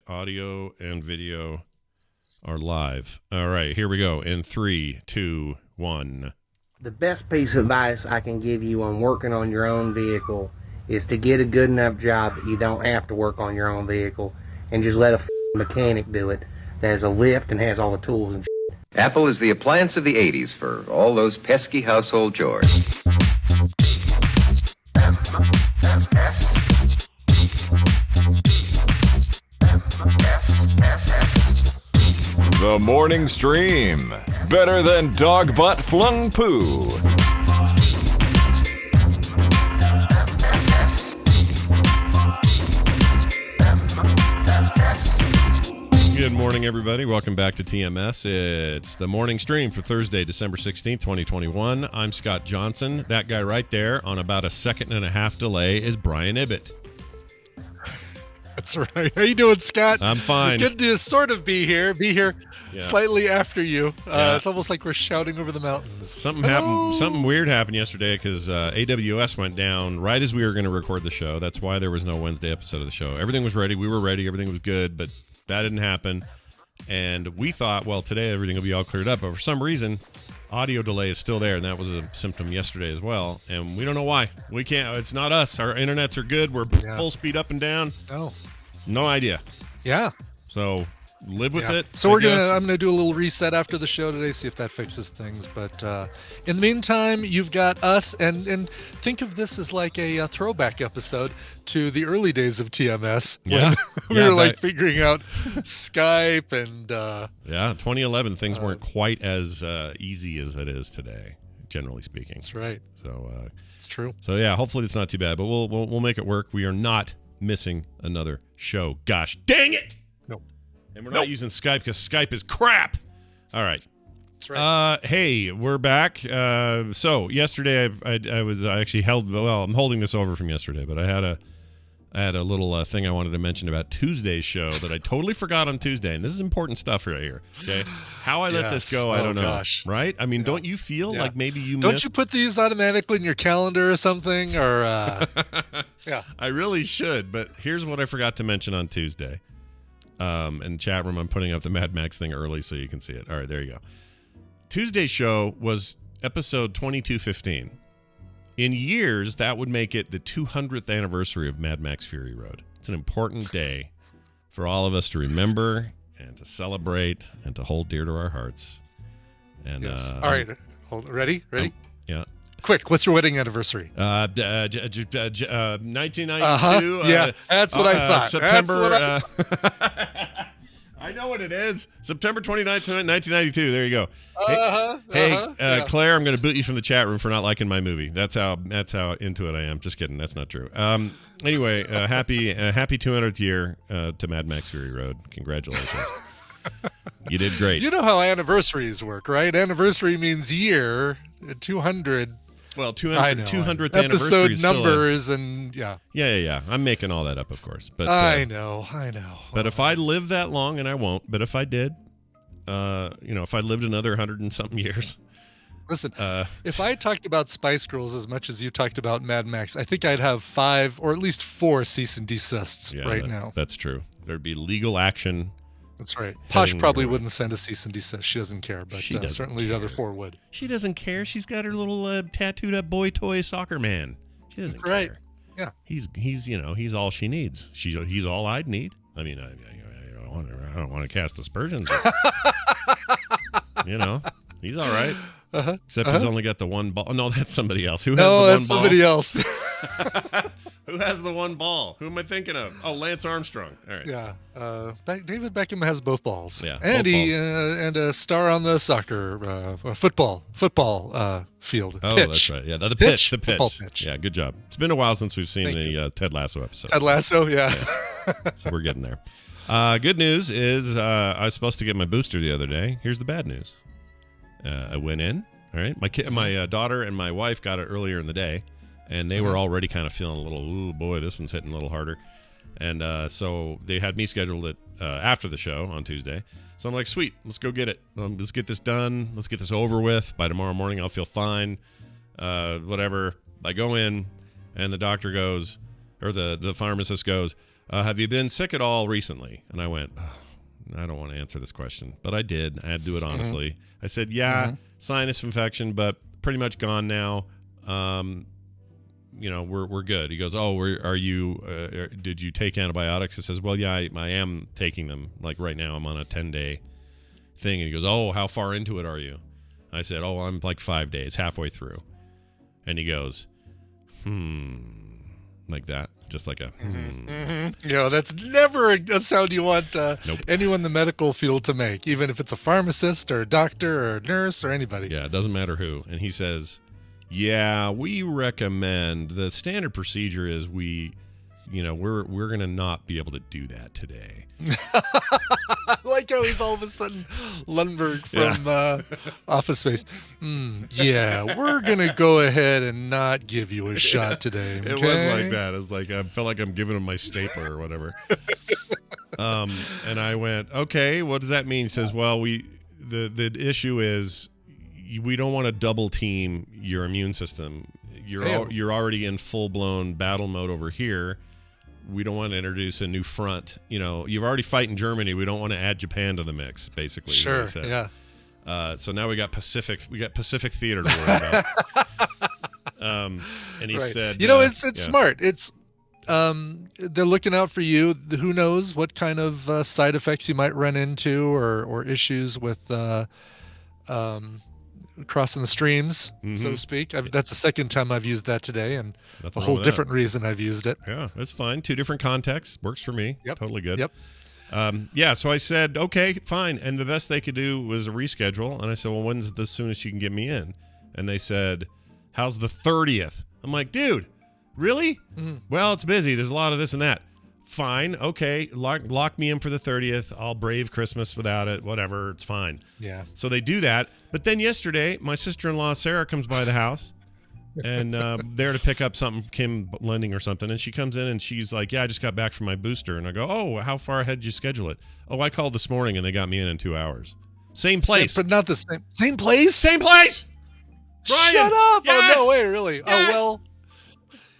audio and video are live. All right, here we go. In 3, 2, 1. The best piece of advice I can give you on working on your own vehicle is to get a good enough job that you don't have to work on your own vehicle and just let a mechanic do it that has a lift and has all the tools and shit. Apple is the appliance of the 80s for all those pesky household chores. The morning stream. Better than dog butt flung poo. Good morning, everybody. Welcome back to TMS. It's the morning stream for Thursday, December 16th, 2021. I'm Scott Johnson. That guy right there on about a second and a half delay is Brian Ibbett. That's right. How you doing, Scott? I'm fine. Good to sort of be here slightly after you. It's almost like we're shouting over the mountains. Something happened. Something weird happened yesterday because AWS went down right as we were going to record the show. That's why there was no Wednesday episode of the show. Everything was ready. We were ready. Everything was good, but that didn't happen. And we thought, well, today everything will be all cleared up. But for some reason, audio delay is still there, and that was a symptom yesterday as well. And we don't know why. We can't. It's not us. Our internets are good. We're full speed up and down. No idea. Yeah. So live with it. So I'm gonna do a little reset after the show today, see if that fixes things. But in the meantime, you've got us, and think of this as like a throwback episode to the early days of TMS. Yeah. When we were like figuring out Skype and 2011 things weren't quite as easy as it is today, generally speaking. That's right. So it's true. So yeah, hopefully it's not too bad, but we'll make it work. We are not missing another show. Gosh dang it! Nope. And we're not using Skype because Skype is crap. All right. That's right. Hey, we're back. So yesterday I actually held. Well, I'm holding this over from yesterday, but I had a little thing I wanted to mention about Tuesday's show that I totally forgot on Tuesday, and this is important stuff right here. Okay, how I let this go, I don't know. Gosh. Right? I mean, don't you feel like maybe you don't missed? you put these automatically in your calendar or something? Or yeah, I really should. But here's what I forgot to mention on Tuesday. In chat room, I'm putting up the Mad Max thing early so you can see it. All right, there you go. Tuesday's show was episode 2215. In years, that would make it the 200th anniversary of Mad Max Fury Road. It's an important day for all of us to remember and to celebrate and to hold dear to our hearts. And yes. All right, ready? Yeah. Quick, what's your wedding anniversary? 1992. Yeah, that's what I thought. September. I know what it is. September 29th, 1992. There you go. Claire, I'm going to boot you from the chat room for not liking my movie. That's how into it I am. Just kidding. That's not true. Anyway, happy 200th year to Mad Max Fury Road. Congratulations. You did great. You know how anniversaries work, right? Anniversary means year. 200. Well, 200th anniversary episode is numbers and yeah. I'm making all that up, of course. But I know. But if I live that long, and I won't, but if I did, if I lived another 100 and something years. Listen, if I talked about Spice Girls as much as you talked about Mad Max, I think I'd have 5 or at least 4 cease and desists now. That's true. There'd be legal action. That's right. Posh probably wouldn't send a cease and desist. She doesn't care, but certainly the other 4 would. She doesn't care. She's got her little tattooed up boy toy soccer man. She doesn't care. Right. Yeah. He's all she needs. He's all I'd need. I mean, I don't want to cast aspersions. He's all right. Except he's only got the one ball. No, that's somebody else. Who has the one ball? No, that's somebody else. Who has the one ball? Who am I thinking of? Oh, Lance Armstrong. All right. Yeah. David Beckham has both balls. Yeah. And and a star on the soccer football field. Oh, pitch. That's right. Yeah, the pitch. Football pitch. Yeah, good job. It's been a while since we've seen the Ted Lasso episode. Ted Lasso, yeah. So we're getting there. Good news is I was supposed to get my booster the other day. Here's the bad news. I went in. All right. My daughter and my wife got it earlier in the day. And they were already kind of feeling a little, ooh, boy, this one's hitting a little harder. And so they had me scheduled it after the show on Tuesday. So I'm like, sweet, let's go get it. Let's get this done. Let's get this over with. By tomorrow morning, I'll feel fine. Whatever. I go in, and the doctor goes, or the pharmacist goes, have you been sick at all recently? And I went, I don't want to answer this question, but I did. I had to do it honestly. I said, sinus infection, but pretty much gone now. We're good. He goes, are you? Did you take antibiotics? I says, well, yeah, I am taking them. Like right now, I'm on a 10-day thing. And he goes, oh, how far into it are you? I said, oh, I'm like 5 days, halfway through. And he goes, like that, just like a. That's never a sound you want anyone in the medical field to make, even if it's a pharmacist or a doctor or a nurse or anybody. Yeah, it doesn't matter who. And he says, yeah, we recommend the standard procedure is we're going to not be able to do that today. I like how he's all of a sudden Lundberg from Office Space. We're going to go ahead and not give you a shot today. Okay? It was like that. It was like I felt like I'm giving him my stapler or whatever. And I went, okay, what does that mean? He says, well, the issue is we don't want to double team your immune system. You're already in full blown battle mode over here. We don't want to introduce a new front. You've already fight in Germany. We don't want to add Japan to the mix, basically. Sure, yeah. So now we got Pacific Theater to worry about. And he said, it's smart. It's they're looking out for you. Who knows what kind of side effects you might run into or issues with crossing the streams, so to speak. That's the second time I've used that today, and nothing a whole different reason I've used it. Yeah, that's fine. 2 different contexts. Works for me. Yep. Totally good. Yep. So I said, okay, fine. And the best they could do was a reschedule. And I said, well, when's the soonest you can get me in? And they said, how's the 30th? I'm like, dude, really? Well, it's busy. There's a lot of this and that. Fine. Okay. Lock me in for the 30th. I'll brave Christmas without it. Whatever. It's fine. Yeah. So they do that. But then yesterday, my sister-in-law, Sarah, comes by the house and there to pick up something, Kim Lending or something. And she comes in and she's like, yeah, I just got back from my booster. And I go, oh, how far ahead did you schedule it? Oh, I called this morning and they got me in 2 hours. Same place. But not the same. Same place? Same place! Brian! Shut up! Yes! Oh, no way, really? Yes! Oh, well.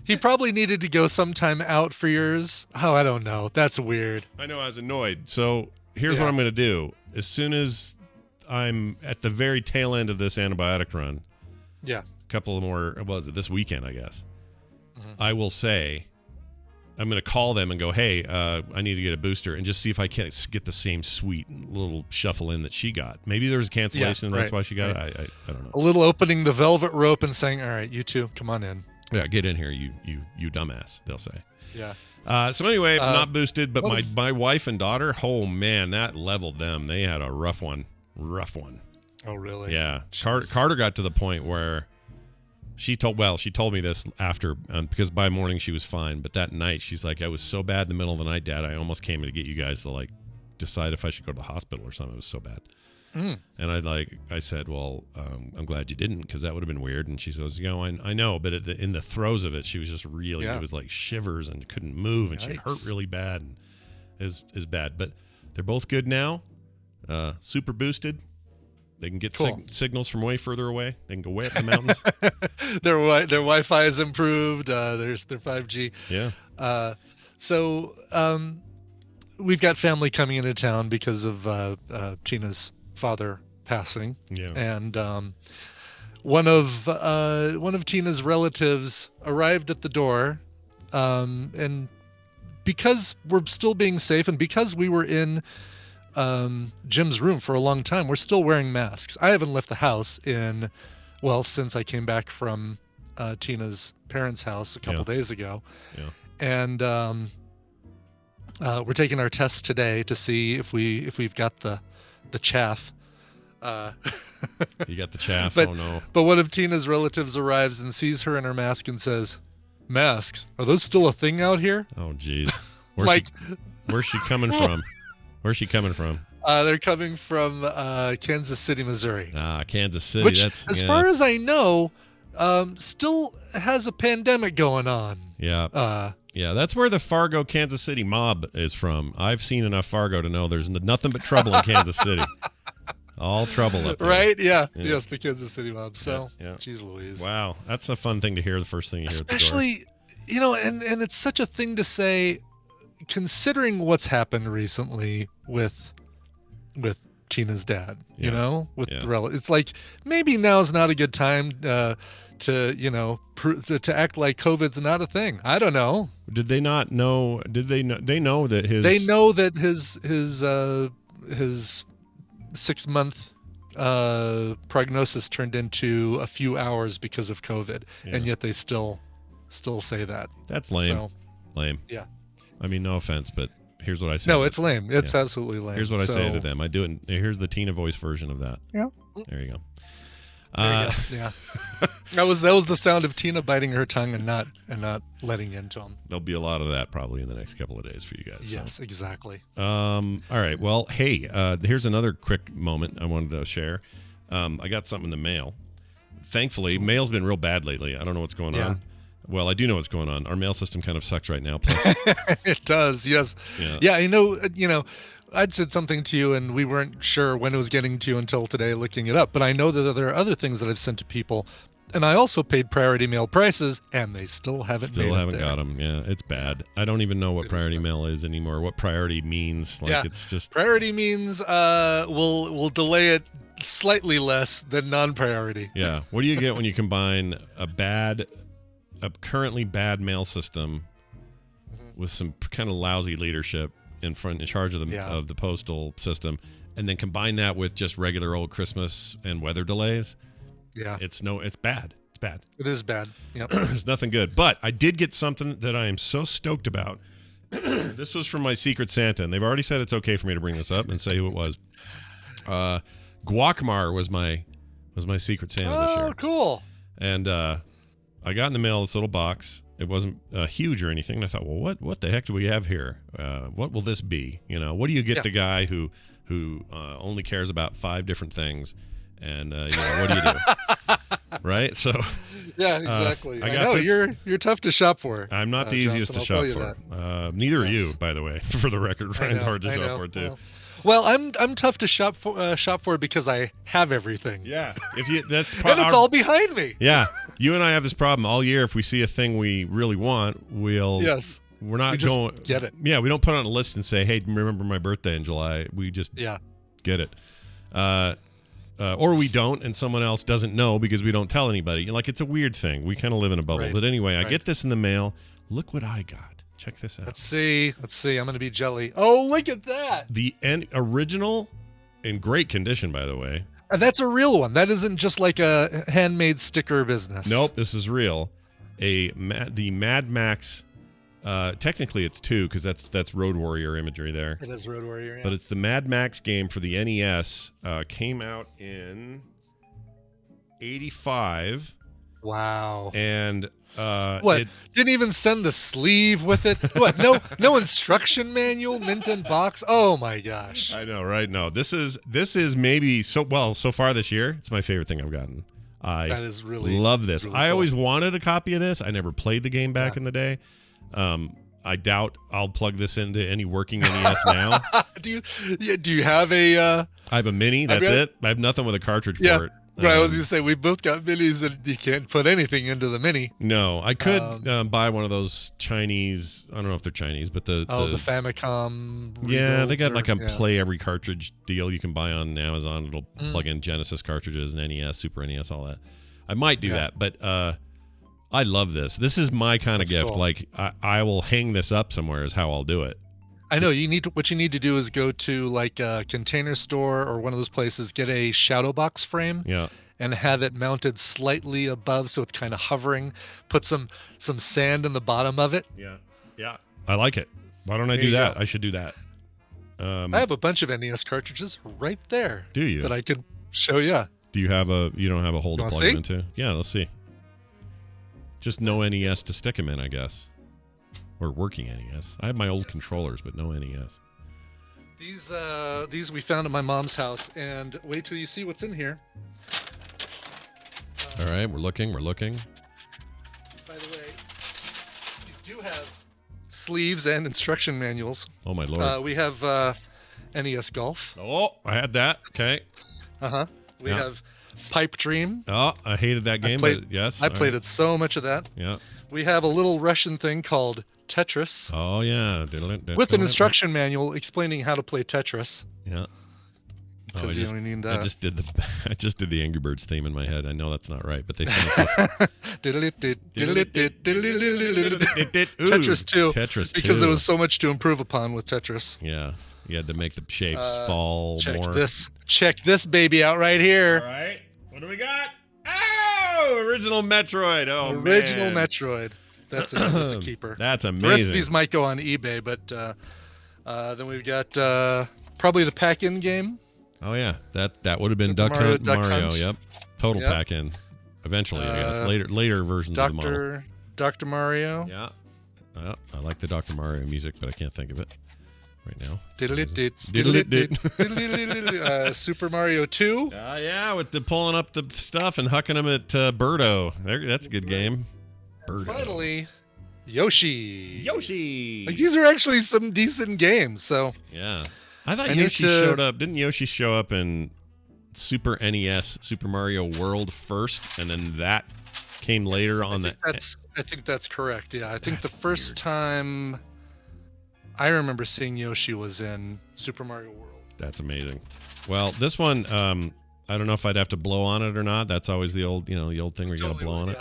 He probably needed to go sometime out for yours. Oh, I don't know. That's weird. I know, I was annoyed. So here's what I'm going to do. As soon as I'm at the very tail end of this antibiotic run, a couple more, this weekend, I guess, I will say, I'm going to call them and go, hey, I need to get a booster and just see if I can't get the same sweet little shuffle in that she got. Maybe there's a cancellation and that's why she got it. I don't know. A little opening the velvet rope and saying, all right, you two, come on in. Yeah, get in here, you dumbass, they'll say. Yeah. So anyway, not boosted, but my wife and daughter, oh man, that leveled them. They had a rough one. Oh, really? Yeah. Carter got to the point where she told me this after, because by morning she was fine, but that night she's like, I was so bad in the middle of the night, Dad, I almost came to get you guys to like decide if I should go to the hospital or something. It was so bad. And I said, well, I'm glad you didn't, because that would have been weird. And she says, I know, but in the throes of it, she was just really, it was like shivers and couldn't move, and she hurt really bad, and is bad. But they're both good now, super boosted. They can get signals from way further away. They can go way up the mountains. Their Wi-Fi is improved. There's their 5G. Yeah. So we've got family coming into town because of Tina's father passing. Yeah. And one of Tina's relatives arrived at the door, and because we're still being safe and because we were in Jim's room for a long time, we're still wearing masks. I haven't left the house since I came back from Tina's parents' house a couple days ago. Yeah. And we're taking our tests today to see if we've got the chaff. You got the chaff. But, oh no. But one of Tina's relatives arrives and sees her in her mask and says, "Masks? Are those still a thing out here?" Oh geez. Where's she coming from? Where's she coming from? They're coming from Kansas City, Missouri. Kansas City. Which, that's as far as I know, still has a pandemic going on. Yeah. Yeah, that's where the Fargo, Kansas City mob is from. I've seen enough Fargo to know there's nothing but trouble in Kansas City. All trouble up there. Right? Yeah. Yes, the Kansas City mob. So, geez Louise. Wow. That's a fun thing to hear the first thing you hear at the door. Especially, and it's such a thing to say considering what's happened recently with Tina's dad, you know, with the it's like maybe now's not a good time to to act like COVID's not a thing. I don't know. Did they not know? Did they know? They know that his. They know that his 6-month prognosis turned into a few hours because of COVID, and yet they still say that. That's lame. So, lame. Yeah. I mean, no offense, but here's what I say. No, it's lame. It's absolutely lame. Here's what I say to them. I do it. Here's the Tina voice version of that. Yeah. There you go. Yeah. that was the sound of Tina biting her tongue and not letting into him. There'll be a lot of that probably in the next couple of days for you guys. Yes, exactly. All right. Well, hey, here's another quick moment I wanted to share. I got something in the mail. Thankfully, mail's been real bad lately. I don't know what's going on. Well, I do know what's going on. Our mail system kind of sucks right now. Plus, it does. Yes. Yeah. You know, I'd said something to you, and we weren't sure when it was getting to you until today, looking it up. But I know that there are other things that I've sent to people, and I also paid priority mail prices, and they still haven't got them. Yeah, it's bad. I don't even know what priority mail is anymore. What priority means? Like it's just priority means we'll delay it slightly less than non-priority. Yeah. What do you get when you combine a currently bad mail system with some kind of lousy leadership in charge of the postal system, and then combine that with just regular old Christmas and weather delays? Yeah, it's bad. It's bad. It is bad. Yep. There's nothing good. But I did get something that I am so stoked about. This was from my Secret Santa, and they've already said it's okay for me to bring this up and say who it was. Guacamar was my Secret Santa this year. Oh, cool. And I got in the mail this little box. It wasn't huge or anything. And I thought, well, what the heck do we have here? What will this be? You know, what do you get the guy who only cares about 5 different things? And what do you do? Right? So yeah, exactly. I know this. You're tough to shop for. I'm not the easiest to shop for. Neither are you, by the for the record. Ryan's hard to shop for too. Well, I'm tough to shop for because I have everything. Yeah, that's and it's all behind me. Yeah, you and I have this problem all year. If we see a thing we really want, we're not going get it. Yeah, we don't put it on a list and say, "Hey, remember my birthday in July." We just get it, or we don't, and someone else doesn't know because we don't tell anybody. Like it's a weird thing. We kind of live in a bubble. Right. But anyway, I get this in the mail. Look what I got. Check this out. Let's see. I'm going to be jelly. Oh, look at that. The original, in great condition, by the way. That's a real one. That isn't just like a handmade sticker business. Nope, this is real. The Mad Max. Technically, it's 2 because that's Road Warrior imagery there. It is Road Warrior. Yeah. But it's the Mad Max game for the NES. Came out in '85. Wow. And didn't even send the sleeve with it? What? No instruction manual, mint in box. Oh my gosh! I know, right? No, this is maybe so far this year. It's my favorite thing I've gotten. That is really love this. Really I cool. always wanted a copy of this. I never played the game back in the day. I doubt I'll plug this into any working NES now. Do you have a? I have a mini. That's it. I have nothing with a cartridge for it. Right, I was going to say, we both got minis and you can't put anything into the mini. No, I could buy one of those Chinese, I don't know if they're Chinese, but the Famicom. Yeah, they got like a play every cartridge deal you can buy on Amazon. It'll plug in Genesis cartridges and NES, Super NES, all that. I might do that, but I love this. This is my kind of gift. Cool. Like, I will hang this up somewhere is how I'll do it. I know what you need to do is go to like a Container Store or one of those places, get a shadow box frame, and have it mounted slightly above so it's kind of hovering. Put some sand in the bottom of it. Yeah. I like it. Why don't I do that? I should do that. I have a bunch of NES cartridges right there. Do you? That I could show you. Do you have you don't have a hole to plug them into? Yeah, let's see. Just no NES to stick them in, I guess. Or working NES. I have my old controllers, but no NES. These we found at my mom's house, and wait till you see what's in here. All right, we're looking. By the way, these do have sleeves and instruction manuals. Oh my lord. We have NES Golf. Oh, I had that. Okay. We have Pipe Dream. Oh, I hated that game, but yes. I played it so much of that. Yeah. We have a little Russian thing called Tetris Oh yeah, with an instruction manual explaining how to play Tetris. Yeah. Oh, Because you only need I just did the Angry Birds theme in my head. I know that's not right, but they sound so. Tetris 2. Tetris 2. Because there was so much to improve upon with Tetris. Yeah, you had to make the shapes fall more. Check this baby out right here. All right, what do we got? Oh, original Metroid. Oh, Original man. Metroid. That's a keeper. That's amazing. The rest of these might go on eBay, but then we've got probably the pack-in game. Oh yeah, that would have been Super Duck Mario, Hunt, Duck Mario. Hunt. Yep, total Yep. pack-in. Eventually, I guess later versions of the model. Dr. Mario. Yeah, I like the Dr. Mario music, but I can't think of it right now. Super Mario 2. Yeah, with the pulling up the stuff and hucking them at Birdo. That's a good game. Birdo. Finally, Yoshi. Yoshi. Like, these are actually some decent games. So Yeah. I thought I need Yoshi to- showed up. Didn't Yoshi show up in Super NES, Super Mario World first, and then that came later on the... I think that's correct. Yeah, I think the first time I remember seeing Yoshi was in Super Mario World. That's amazing. Well, this one, I don't know if I'd have to blow on it or not. That's always the old thing where you got to blow on it.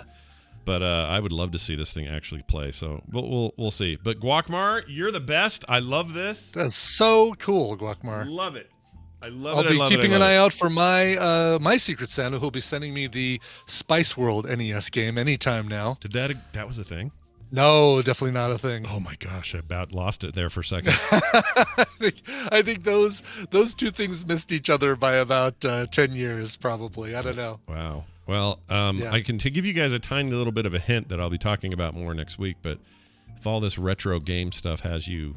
But I would love to see this thing actually play. So we'll see. But Guacmar, you're the best. I love this. That's so cool, Guacmar. Love it. I love I'll it. be keeping an eye out for my Secret Santa, who'll be sending me the Spice World NES game anytime now. Did that was a thing? No, definitely not a thing. Oh my gosh, I about lost it there for a second. I think those two things missed each other by about 10 years, probably. I don't know. Wow. Well, I can give you guys a tiny little bit of a hint that I'll be talking about more next week. But if all this retro game stuff has you,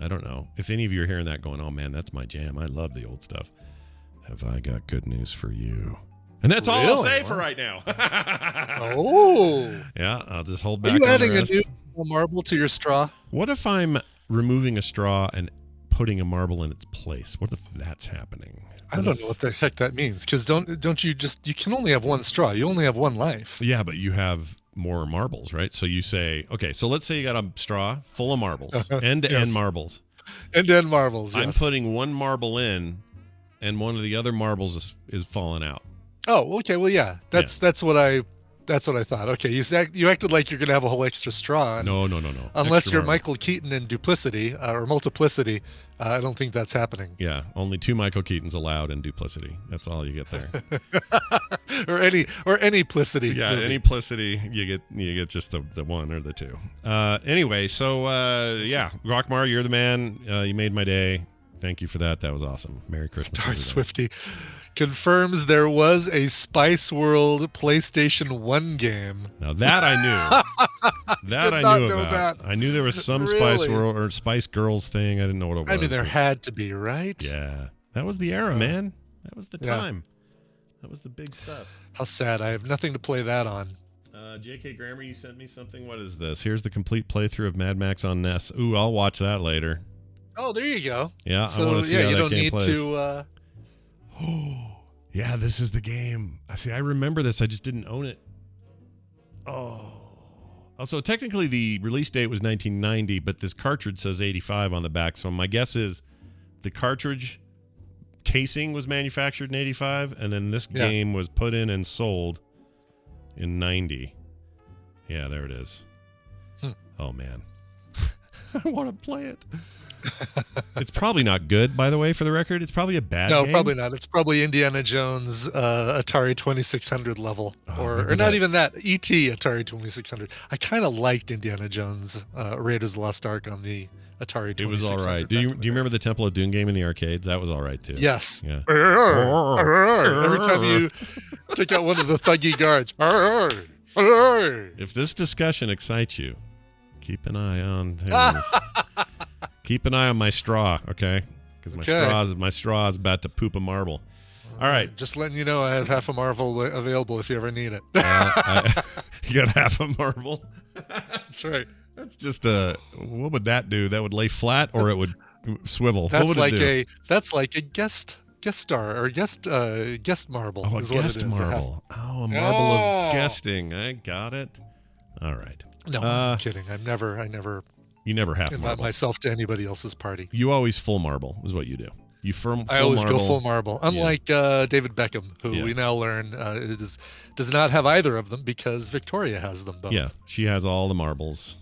I don't know. If any of you are hearing that going, oh man, that's my jam. I love the old stuff. Have I got good news for you? And that's all I'll say for right now. Oh. Yeah, I'll just hold back. Are you on the adding a rest. new marble to your straw? What if I'm removing a straw and putting a marble in its place? What if that's happening? I don't know what the heck that means. Because don't you can only have one straw. You only have one life. Yeah, but you have more marbles, right? So you say, okay, so let's say you got a straw full of marbles, end-to-end marbles. End-to-end marbles, yes. I'm putting one marble in, and one of the other marbles is falling out. Oh, okay. Well, yeah. That's what I thought. Okay, you acted like you're gonna have a whole extra straw. No. Unless Extra you're marbles. Michael Keaton in Duplicity or Multiplicity, I don't think that's happening. Yeah, only 2 Michael Keatons allowed in Duplicity. That's all you get there. or Anyplicity. Yeah, movie. Anyplicity, you get just the one or the two. Anyway, so yeah, Rockmar, you're the man. You made my day. Thank you for that. That was awesome. Merry Christmas. Dark everybody. Swifty confirms there was a Spice World PlayStation 1 game. Now that I knew. That Did I not knew know about. that. I knew there was some Really? Spice World or Spice Girls thing. I didn't know what it was. I mean, there but- had to be, right? Yeah. That was the era, man. That was the Yeah. time. That was the big stuff. How sad. I have nothing to play that on. JK Grammer, you sent me something. What is this? Here's the complete playthrough of Mad Max on NES. Ooh, I'll watch that later. Oh, there you go. Yeah, So, I want to see how you that don't game need plays. to. Yeah, this is the game. I see. I remember this. I just didn't own it. Oh. Also, technically, the release date was 1990, but this cartridge says 85 on the back. So my guess is the cartridge casing was manufactured in 85, and then this game was put in and sold in 90. Yeah, there it is. Oh, man. I want to play it. It's probably not good, by the way, for the record. It's probably a bad game. No, probably not. It's probably Indiana Jones Atari 2600 level. or maybe not that- even that. E.T. Atari 2600. I kind of liked Indiana Jones Raiders of the Lost Ark on the Atari 2600. It was all right. Do you remember the Temple of Doom game in the arcades? That was all right, too. Yes. Yeah. Every time you took out one of the thuggy guards. If this discussion excites you, keep an eye on things. Keep an eye on my straw, okay? Because my straw is about to poop a marble. All right. Just letting you know I have half a Marvel available if you ever need it. You got half a marble. That's right. That's just what would that do? That would lay flat or it would swivel. That's what would it do? that's like a guest star or guest marble. Oh, a is what guest it is. marble. Oh, a marble of guesting. I got it. All right. No, I'm kidding. I never You never half invite marble. myself to anybody else's party. You always full marble is what you do. You full I always marble. go full marble. Unlike David Beckham, who we now learn does not have either of them because Victoria has them both. Yeah, she has all the marbles.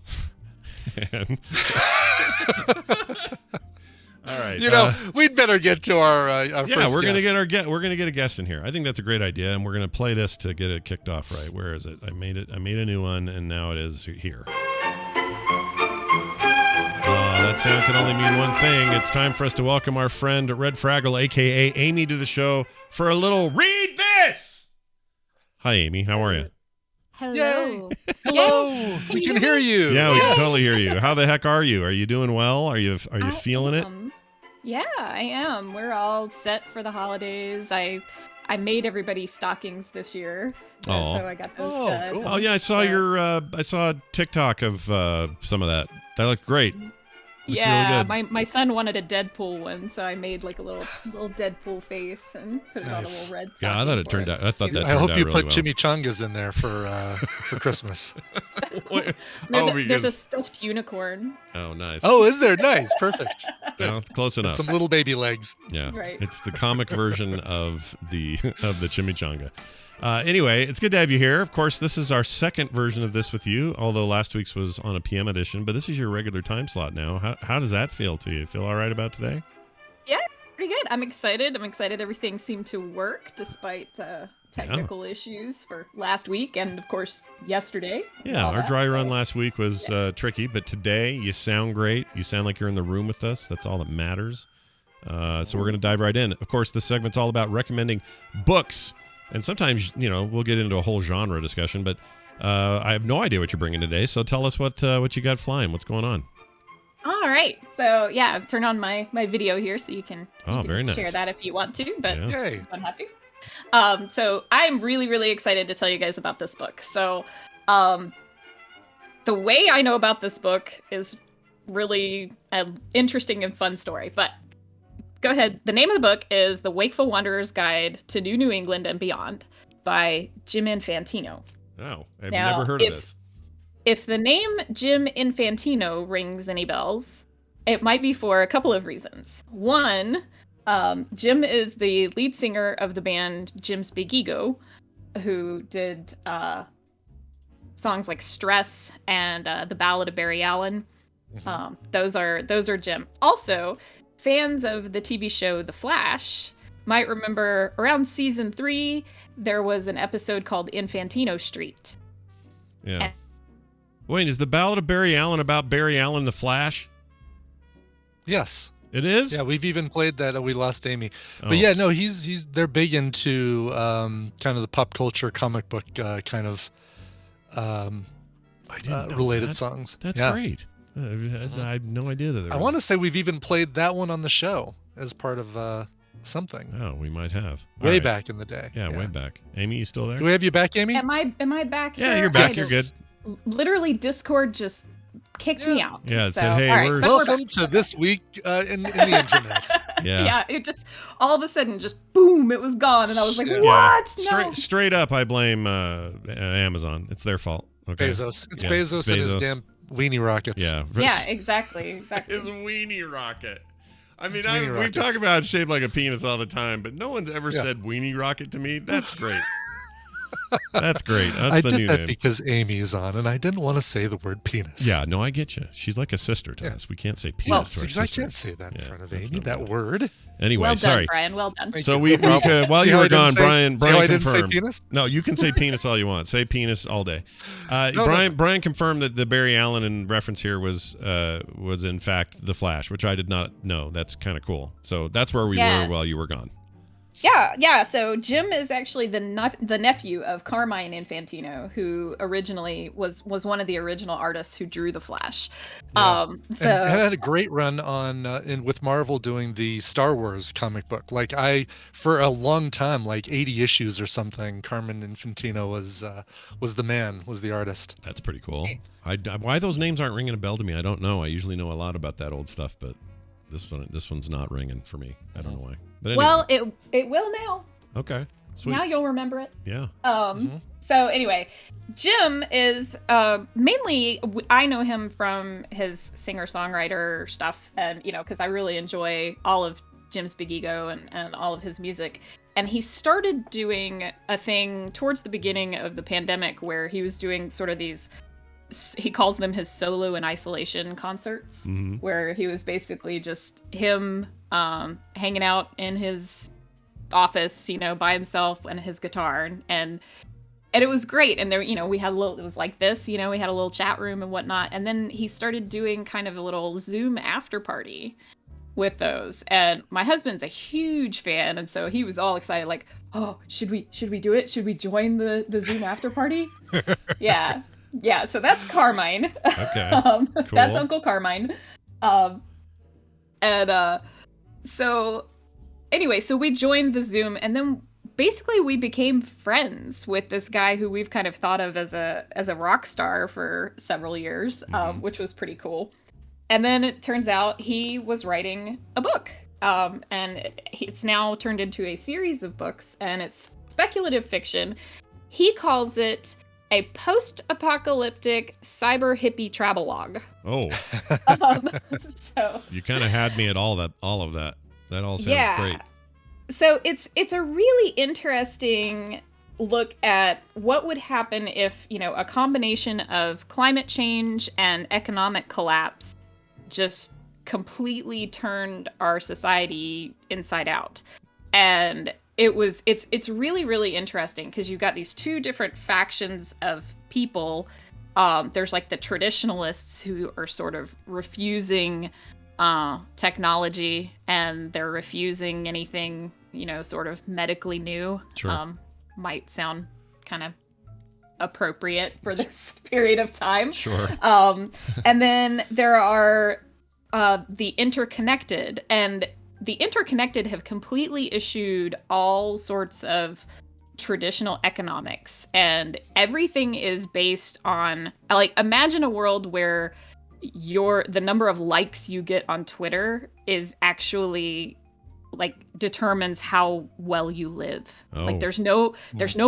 All right. We'd better get to our first we're guest. we're gonna get a guest in here. I think that's a great idea, and we're gonna play this to get it kicked off right. Where is it? I made a new one, and now it is here. That sound can only mean one thing. It's time for us to welcome our friend Red Fraggle, aka Amy, to the show for a little read this. Hi, Amy. How are you? Hello. Yay. Hello. We can hear you. Yeah, we can totally hear you. How the heck are you? Are you doing well? Are you feeling it? Yeah, I am. We're all set for the holidays. I made everybody stockings this year. So I got those done. Cool. Oh yeah, I saw I saw a TikTok of some of that. That looked great. Yeah, really good. my son wanted a Deadpool one, so I made like a little Deadpool face and put it on a little red. Yeah, I thought it turned out. I thought that. I hope you really put well. chimichangas in there for Christmas. There's a stuffed unicorn. Oh, nice. Oh, is there? Nice, perfect. Well, close enough. Some little baby legs. Yeah, Right. It's the comic version of the chimichanga. Anyway, it's good to have you here. Of course, this is our second version of this with you, although last week's was on a PM edition, but this is your regular time slot now. How does that feel to you? Feel all right about today? Yeah, pretty good. I'm excited. Everything seemed to work despite technical issues for last week and, of course, yesterday. Yeah, our dry run last week was tricky, but today you sound great. You sound like you're in the room with us. That's all that matters. So we're going to dive right in. Of course, this segment's all about recommending books. And sometimes, we'll get into a whole genre discussion, but I have no idea what you're bringing today. So tell us what you got flying. What's going on? All right. So, yeah, turn on my video here so you can, very nice. share that if you want to, but Yay. you don't have to. So I'm really, really excited to tell you guys about this book. So the way I know about this book is really an interesting and fun story, but go ahead. The name of the book is The Wakeful Wanderer's Guide to New England and Beyond by Jim Infantino. Oh, I've Now, never heard of this. If the name Jim Infantino rings any bells, it might be for a couple of reasons. One, Jim is the lead singer of the band Jim's Big Ego, who did songs like Stress and The Ballad of Barry Allen. Those are Jim. Also, fans of the TV show The Flash might remember around season 3, there was an episode called Infantino Street. Yeah. Wait, is the Ballad of Barry Allen about Barry Allen the Flash? Yes. It is? Yeah, we've even played that. We lost Amy, but Oh. yeah, no, they're big into kind of the pop culture comic book kind of I didn't know related that. songs. That's Yeah. great. I had no idea that there I want to say we've even played that one on the show as part of something Oh, we might have. All way right. back in the day. Yeah, way back. Amy, you still there? Do we have you back, Amy? Am I back? Yeah, here? you're back. I You're just- good. Literally, Discord just kicked me out. Yeah, it So, said, hey, all right, we're- but we're Welcome to this week in the internet. Yeah. Yeah, it just all of a sudden just boom, it was gone, and I was like, Yeah. what? Yeah. No. Straight up, I blame Amazon. It's their fault. Okay. Bezos. It's Yeah, Bezos and his damn weenie rockets. Yeah. Yeah, exactly. His weenie rocket. I mean, It's weenie we rockets. talk about shaped like a penis all the time, but no one's ever Yeah. said weenie rocket to me. That's great. That's great. That's I the did new that name. because Amy is on, and I didn't want to say the word penis. Yeah, no, I get you. She's like a sister to Yeah. us. We can't say penis Well, to our Because I sister. can't say that in Yeah, front of that's Amy, no that good. word. Anyway, Well done, sorry. Brian. Well done. Thank So you. we No problem. while See you how were I didn't gone, say- Brian see how I didn't say confirmed. penis? No, you can say penis all you want. Say penis all day. No. Brian confirmed that the Barry Allen in reference here was in fact the Flash, which I did not know. That's kind of cool. So that's where we Yeah. were while you were gone. Yeah. So Jim is actually the nephew of Carmine Infantino, who originally was one of the original artists who drew the Flash. Yeah. So And had a great run on with Marvel doing the Star Wars comic book. Like for a long time, like 80 issues or something, Carmine Infantino was the man, was the artist. That's pretty cool. Why those names aren't ringing a bell to me, I don't know. I usually know a lot about that old stuff, but this one's not ringing for me. I don't know why. But anyway. well, it will now. Okay. Sweet. Now you'll remember it. Yeah. So anyway, Jim is mainly, I know him from his singer-songwriter stuff, and because I really enjoy all of Jim's Big Ego and all of his music. And he started doing a thing towards the beginning of the pandemic where he was doing sort of these, he calls them his solo and isolation concerts, where he was basically just him hanging out in his office, by himself and his guitar, and it was great. And there, we had a little, it was like this, we had a little chat room and whatnot. And then he started doing kind of a little Zoom after party with those. And my husband's a huge fan, and so he was all excited, like, oh, should we do it? Should we join the Zoom after party? Yeah. So that's Carmine. Okay. Cool. That's Uncle Carmine. So anyway, so we joined the Zoom, and then basically we became friends with this guy who we've kind of thought of as a rock star for several years, which was pretty cool. And then it turns out he was writing a book, and it's now turned into a series of books, and it's speculative fiction. He calls it a post-apocalyptic cyber hippie travelogue. Oh. So You kind of had me at all of that. That all sounds great. So it's a really interesting look at what would happen if, a combination of climate change and economic collapse just completely turned our society inside out. And it's really, really interesting because you've got these two different factions of people. There's like the traditionalists who are sort of refusing technology, and they're refusing anything, sort of medically new. Sure. Might sound kind of appropriate for this period of time. Sure. And then there are the interconnected, and the interconnected have completely eschewed all sorts of traditional economics, and everything is based on, like, imagine a world where the number of likes you get on Twitter is actually like determines how well you live. Oh. Like there's no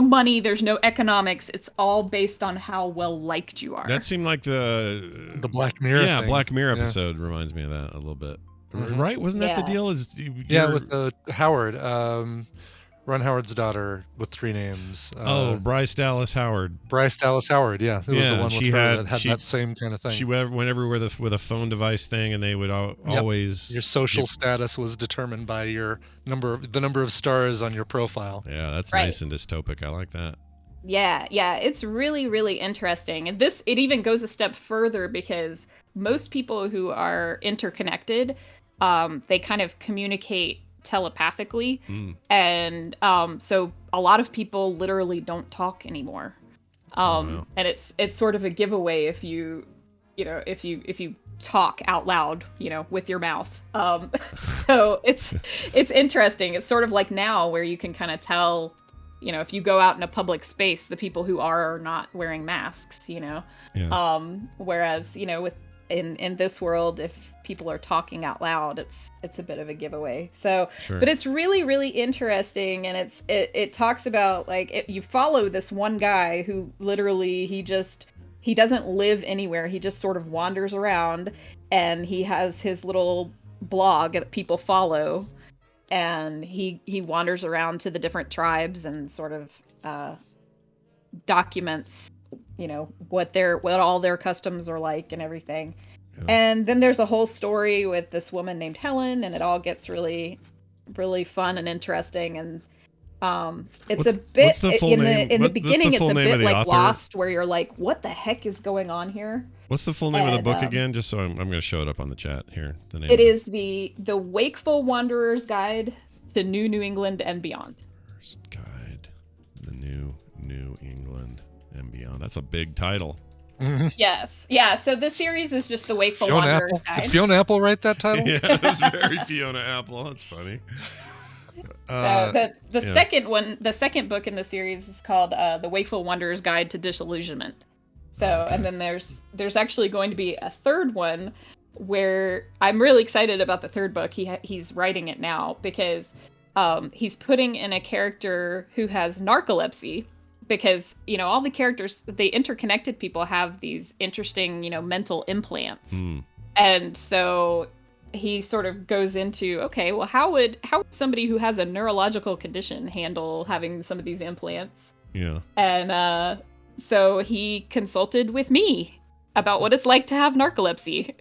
money, there's no economics. It's all based on how well liked you are. That seemed like the Black Mirror. Yeah, thing. Black Mirror episode reminds me of that a little bit. Right? Wasn't that the deal? With Howard, Ron Howard's daughter with 3 names. Bryce Dallas Howard. Bryce Dallas Howard, yeah. It was the one with her that had that same kind of thing. She went everywhere with a phone device thing, and they would always... Your social status was determined by the number of stars on your profile. Yeah, that's right. Nice and dystopic. I like that. Yeah, it's really, really interesting. And it even goes a step further because most people who are interconnected, they kind of communicate telepathically, and so a lot of people literally don't talk anymore, and it's sort of a giveaway if you talk out loud, with your mouth. So it's interesting. It's sort of like now where you can kind of tell, if you go out in a public space, the people who are not wearing masks, whereas in this world, if people are talking out loud, it's a bit of a giveaway. So, sure. But it's really, really interesting, and it talks about you follow this one guy who literally he doesn't live anywhere. He just sort of wanders around, and he has his little blog that people follow, and he wanders around to the different tribes and sort of documents what all their customs are like and everything. Yeah. And then there's a whole story with this woman named Helen, and it all gets really, really fun and interesting. And it's a bit in the beginning, it's a bit like author? Lost, where you're like, what the heck is going on here? What's the full name of the book again? Just so I'm going to show it up on the chat here. The name. It is the Wakeful Wanderer's Guide to New England and Beyond. Guide, the New England and Beyond. That's a big title. Yes. Yeah. So this series is just the Wakeful Wanderer's Guide. Did Fiona Apple write that title? Yeah, it was very Fiona Apple. That's funny. So the second book in the series is called The Wakeful Wanderer's Guide to Disillusionment. So, and then there's actually going to be a third one where I'm really excited about the third book. He's writing it now because he's putting in a character who has narcolepsy because, all the characters, the interconnected people have these interesting, mental implants. And so he sort of goes into, okay, well, how would somebody who has a neurological condition handle having some of these implants? Yeah. And so he consulted with me about what it's like to have narcolepsy.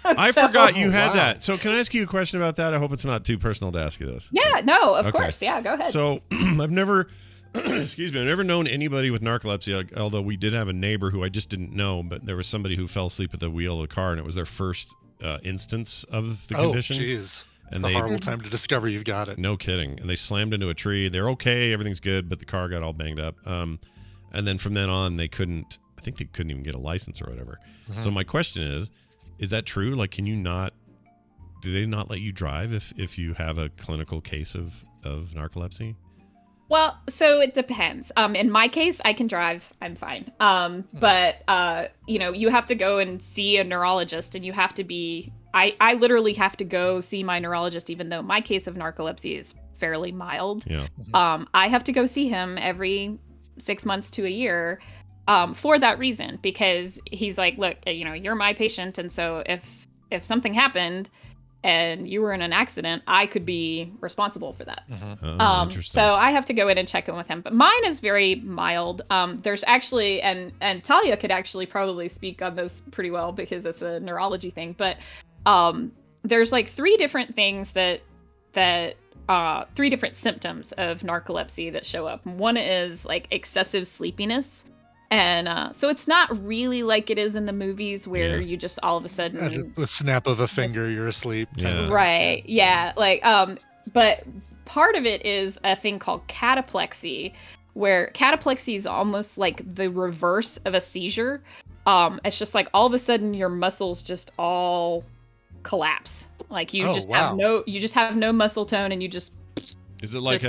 I forgot you had that. So can I ask you a question about that? I hope it's not too personal to ask you this. Yeah, no, of course. Yeah, go ahead. So I've never, I've never known anybody with narcolepsy, although we did have a neighbor who I just didn't know, but there was somebody who fell asleep at the wheel of a car, and it was their first instance of the condition. Oh, jeez. And it's a horrible time to discover you've got it. No kidding. And they slammed into a tree. They're okay. Everything's good, but the car got all banged up. And then from then on, I think they couldn't even get a license or whatever. So my question is that true? Like, do they not let you drive if you have a clinical case of narcolepsy? Well, so it depends. In my case, I can drive. I'm fine. But you have to go and see a neurologist, and you have to be. I literally have to go see my neurologist, even though my case of narcolepsy is fairly mild. Yeah. I have to go see him every 6 months to a year, for that reason, because he's like, look, you're my patient, and so if something happened and you were in an accident, I could be responsible for that. Interesting. So I have to go in and check in with him. But mine is very mild. There's actually, and Talia could actually probably speak on this pretty well because it's a neurology thing. But there's like three different things three different symptoms of narcolepsy that show up. One is like excessive sleepiness. And so it's not really like it is in the movies where you just all of a sudden... At a snap of a finger, you're asleep. Yeah. Right. Yeah. Like, but part of it is a thing called cataplexy, where cataplexy is almost like the reverse of a seizure. It's just like all of a sudden your muscles just all collapse. Like you just have no muscle tone, and you just... Is it like it's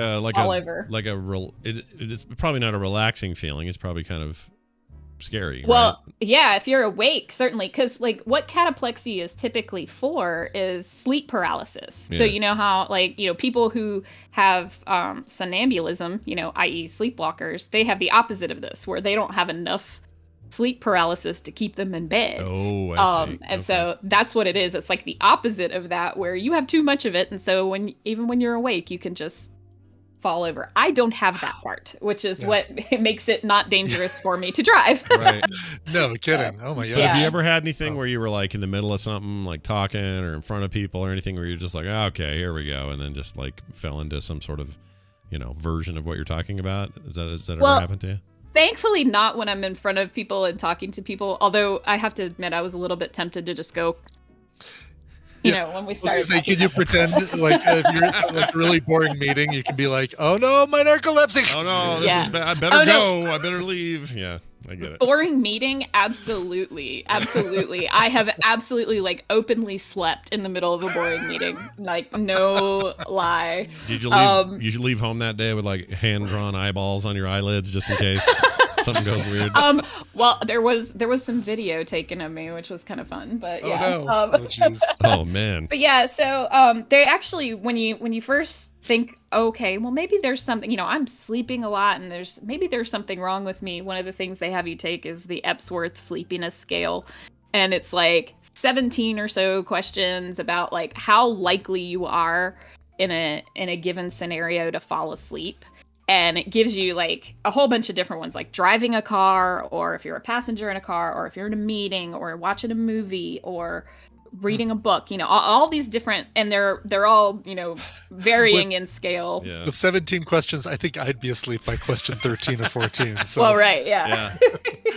probably not a relaxing feeling. It's probably kind of scary. Well, right? yeah, if you're awake, certainly, because like what cataplexy is typically for is sleep paralysis. Yeah. So you know how people who have somnambulism, i.e. sleepwalkers, they have the opposite of this, where they don't have enough sleep paralysis to keep them in bed. Oh, I see. And so that's what it is. It's like the opposite of that, where you have too much of it, and so even when you're awake, you can just fall over. I don't have that part, which is what makes it not dangerous for me to drive. Right. No kidding. Oh my god. Have you ever had anything where you were like in the middle of something, like talking or in front of people or anything, where you're just like, okay, here we go, and then just like fell into some sort of version of what you're talking about? Does that ever happen to you? Thankfully not when I'm in front of people and talking to people, although I have to admit I was a little bit tempted to just go, when we started. Can you pretend like if you're in like a really boring meeting, you can be like, oh no, my narcolepsy. Oh no, this is bad. I better go. I better leave. Yeah, I get it. Boring meeting? Absolutely. Absolutely. I have absolutely like openly slept in the middle of a boring meeting. Like, no lie. Did you leave home that day with like hand-drawn eyeballs on your eyelids just in case something goes weird? Well, there was some video taken of me, which was kind of fun, but yeah. Oh, no. Oh, jeez. Oh man. But yeah, so they actually, when you first think, okay, well maybe there's something, I'm sleeping a lot and maybe there's something wrong with me. One of the things they have you take is the Epworth Sleepiness Scale, and it's like 17 or so questions about like how likely you are in a given scenario to fall asleep. And it gives you like a whole bunch of different ones, like driving a car, or if you're a passenger in a car, or if you're in a meeting, or watching a movie, or reading a book, all these different, and they're all, varying in scale. Yeah. With 17 questions, I think I'd be asleep by question 13 or 14. So well, right, yeah.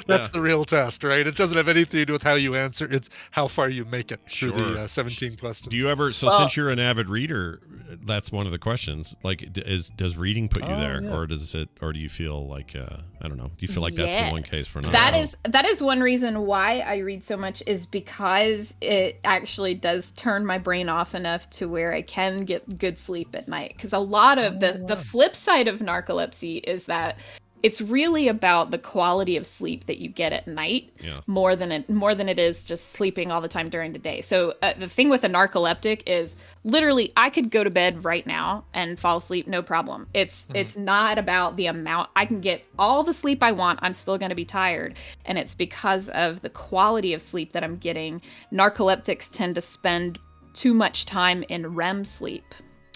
That's the real test, right? It doesn't have anything to do with how you answer. It's how far you make it through the 17 questions. Do you ever, since you're an avid reader, that's one of the questions, like, does reading put you there, or do you feel like, I don't know, do you feel like that's the one case for not? That is one reason why I read so much, is because it actually does turn my brain off enough to where I can get good sleep at night. Because a lot of the flip side of narcolepsy is that it's really about the quality of sleep that you get at night more than it is just sleeping all the time during the day. So the thing with a narcoleptic is literally I could go to bed right now and fall asleep no problem. It's not about the amount. I can get all the sleep I want. I'm still going to be tired, and it's because of the quality of sleep that I'm getting. Narcoleptics tend to spend too much time in REM sleep.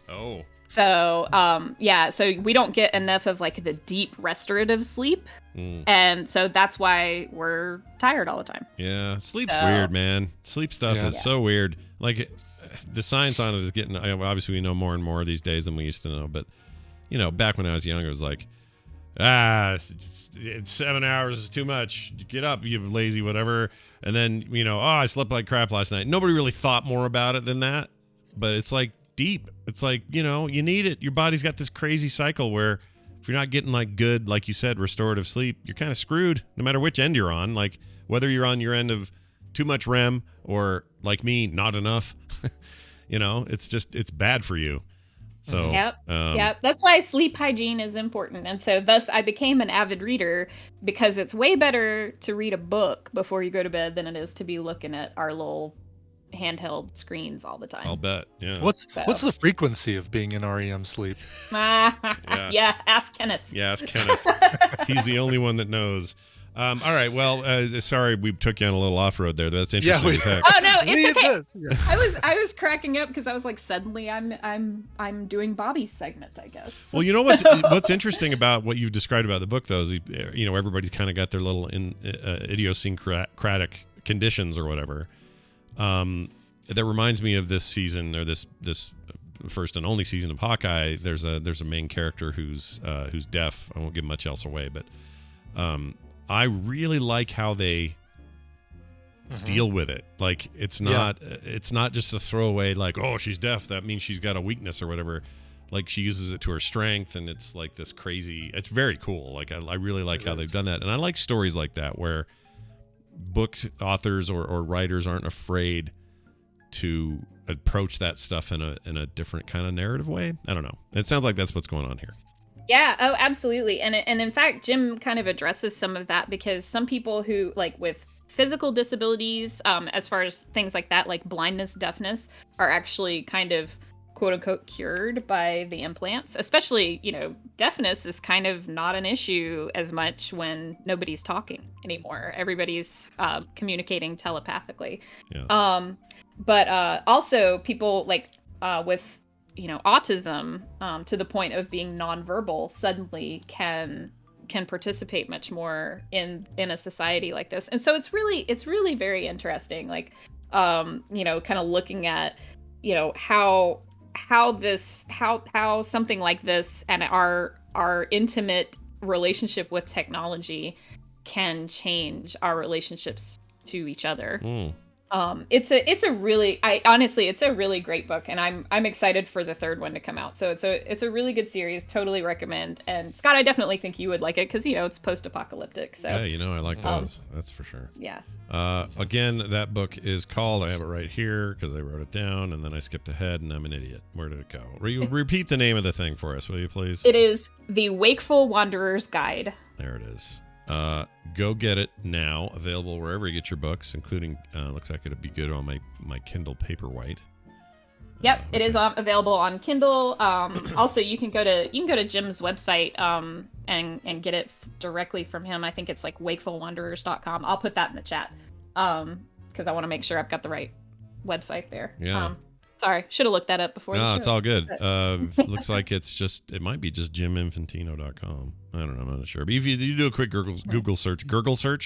Oh. So, so we don't get enough of like the deep restorative sleep. And so that's why we're tired all the time. Yeah. Sleep's weird, man. Sleep stuff is so weird. Like the science on it is getting, obviously we know more and more these days than we used to know. But, you know, back when I was young, it was like, 7 hours is too much. Get up, you lazy whatever. And then, you know, I slept like crap last night. Nobody really thought more about it than that. But it's like, deep. It's like, you know, you need it. Your body's got this crazy cycle where if you're not getting like good, like you said, restorative sleep, you're kind of screwed no matter which end you're on. Like whether you're on your end of too much REM or like me, not enough, you know, it's bad for you. So, yep. That's why sleep hygiene is important. And so thus I became an avid reader because it's way better to read a book before you go to bed than it is to be looking at our little handheld screens all the time. I'll bet. Yeah. What's the frequency of being in REM sleep? Yeah, ask Kenneth. Yeah, ask Kenneth. He's the only one that knows. All right. Well, sorry we took you on a little off road there. That's interesting as heck. Oh no, it's okay. I was cracking up because I was like, suddenly I'm doing Bobby's segment, I guess. Well, you know what's interesting about what you've described about the book, though, is you know everybody's kind of got their little idiosyncratic conditions or whatever. That reminds me of this season or this first and only season of Hawkeye. There's a main character who's deaf. I won't give much else away, but I really like how they deal with it. Like it's not just a throwaway like, oh, she's deaf, that means she's got a weakness or whatever. Like she uses it to her strength, and it's like this crazy. It's very cool. Like I really like how they've done that, and I like stories like that where book authors or writers aren't afraid to approach that stuff in a different kind of narrative way. I don't know. It sounds like that's what's going on here. Yeah. Oh, absolutely. And in fact, Jim kind of addresses some of that because some people who like with physical disabilities, as far as things like that, like blindness, deafness, are actually kind of quote unquote cured by the implants. Especially, you know, deafness is kind of not an issue as much when nobody's talking anymore. Everybody's communicating telepathically. Yeah. But also people like with, you know, autism to the point of being nonverbal suddenly can participate much more in a society like this. And so it's really very interesting. Like, you know, kind of looking at, you know, how something like this and our intimate relationship with technology can change our relationships to each other. It's a really great book, and I'm excited for the third one to come out. So it's a really good series. Totally recommend. And Scott, I definitely think you would like it because, you know, it's post-apocalyptic. So yeah, you know, I like those. That's for sure. Yeah. Again, that book is called, I have it right here because I wrote it down and then I skipped ahead and I'm an idiot. Where did it go? Repeat the name of the thing for us, will you please? It is The Wakeful Wanderer's Guide. There it is. Go get it now. Available wherever you get your books, including looks like it'll be good on my Kindle Paperwhite. Yep, it is available on Kindle. Also, you can go to Jim's website and get it directly from him. I think it's like wakefulwanderers.com. I'll put that in the chat because I want to make sure I've got the right website there. Yeah. Sorry, should have looked that up before. No, it's all good. Looks like it might be just jiminfantino.com. I don't know, I'm not sure. But if you do a quick Google search,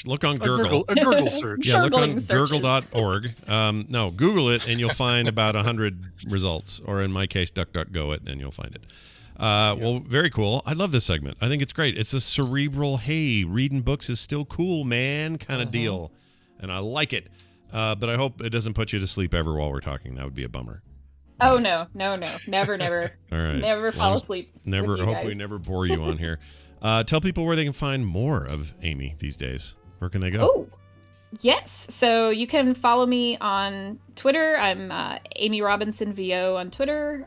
look on Gurggle. A Gurggle search. Yeah, look on Gurggle.org. No, Google it and you'll find about 100 results, or in my case, DuckDuckGo it, and you'll find it. Well, very cool. I love this segment. I think it's great. It's a cerebral, hey, reading books is still cool, man, kind of deal. And I like it. But I hope it doesn't put you to sleep ever while we're talking. That would be a bummer. Oh, no. Never. All right. Never fall asleep. Never. Hopefully never bore you on here. Tell people where they can find more of Amy these days. Where can they go? Oh, yes. So you can follow me on Twitter. I'm Amy Robinson VO on Twitter.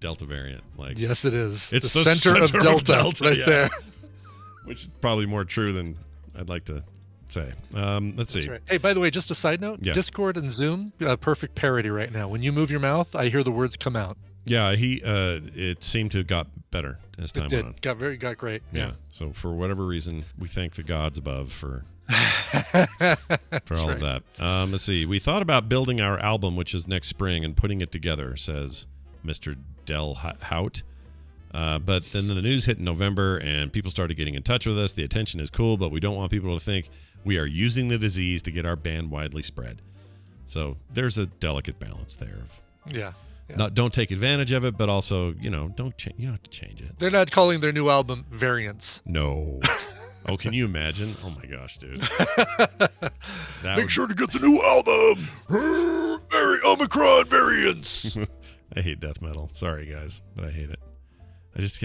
Delta variant. Like, yes, it is. It's the the center of Delta, right yeah. there. Which is probably more true than I'd like to say. Let's see. That's right. Hey, by the way, just a side note, Yeah. Discord and Zoom, perfect parody right now. When you move your mouth, I hear the words come out. Yeah, it seemed to have got better as time went on. Got great. Yeah. So for whatever reason, we thank the gods above for all of that. Let's see. We thought about building our album, which is next spring, and putting it together, says Mr. Del Hout. But then the news hit in November, and people started getting in touch with us. The attention is cool, but we don't want people to think we are using the disease to get our band widely spread. So there's a delicate balance there. Yeah. Don't take advantage of it, but also, you don't you don't have to change it. They're not calling their new album Variants. No. Oh, can you imagine? Oh my gosh, dude. Make sure to get the new album. Omicron Variants. I hate death metal. Sorry, guys, but I hate it.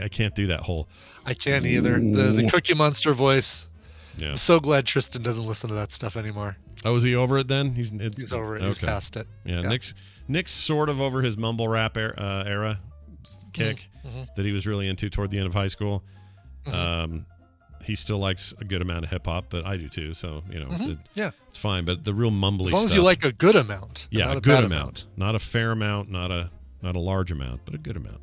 I can't do that whole. I can't either. The Cookie Monster voice. Yeah. I'm so glad Tristan doesn't listen to that stuff anymore. Oh, is he over it then? He's over it. He's past it. Yeah, Nick's sort of over his mumble rap era kick that he was really into toward the end of high school. He still likes a good amount of hip hop, but I do too. So it's fine. But the real mumbly as long stuff, as you like a good amount. Yeah, not a a good bad amount, not a fair amount, not a large amount, but a good amount.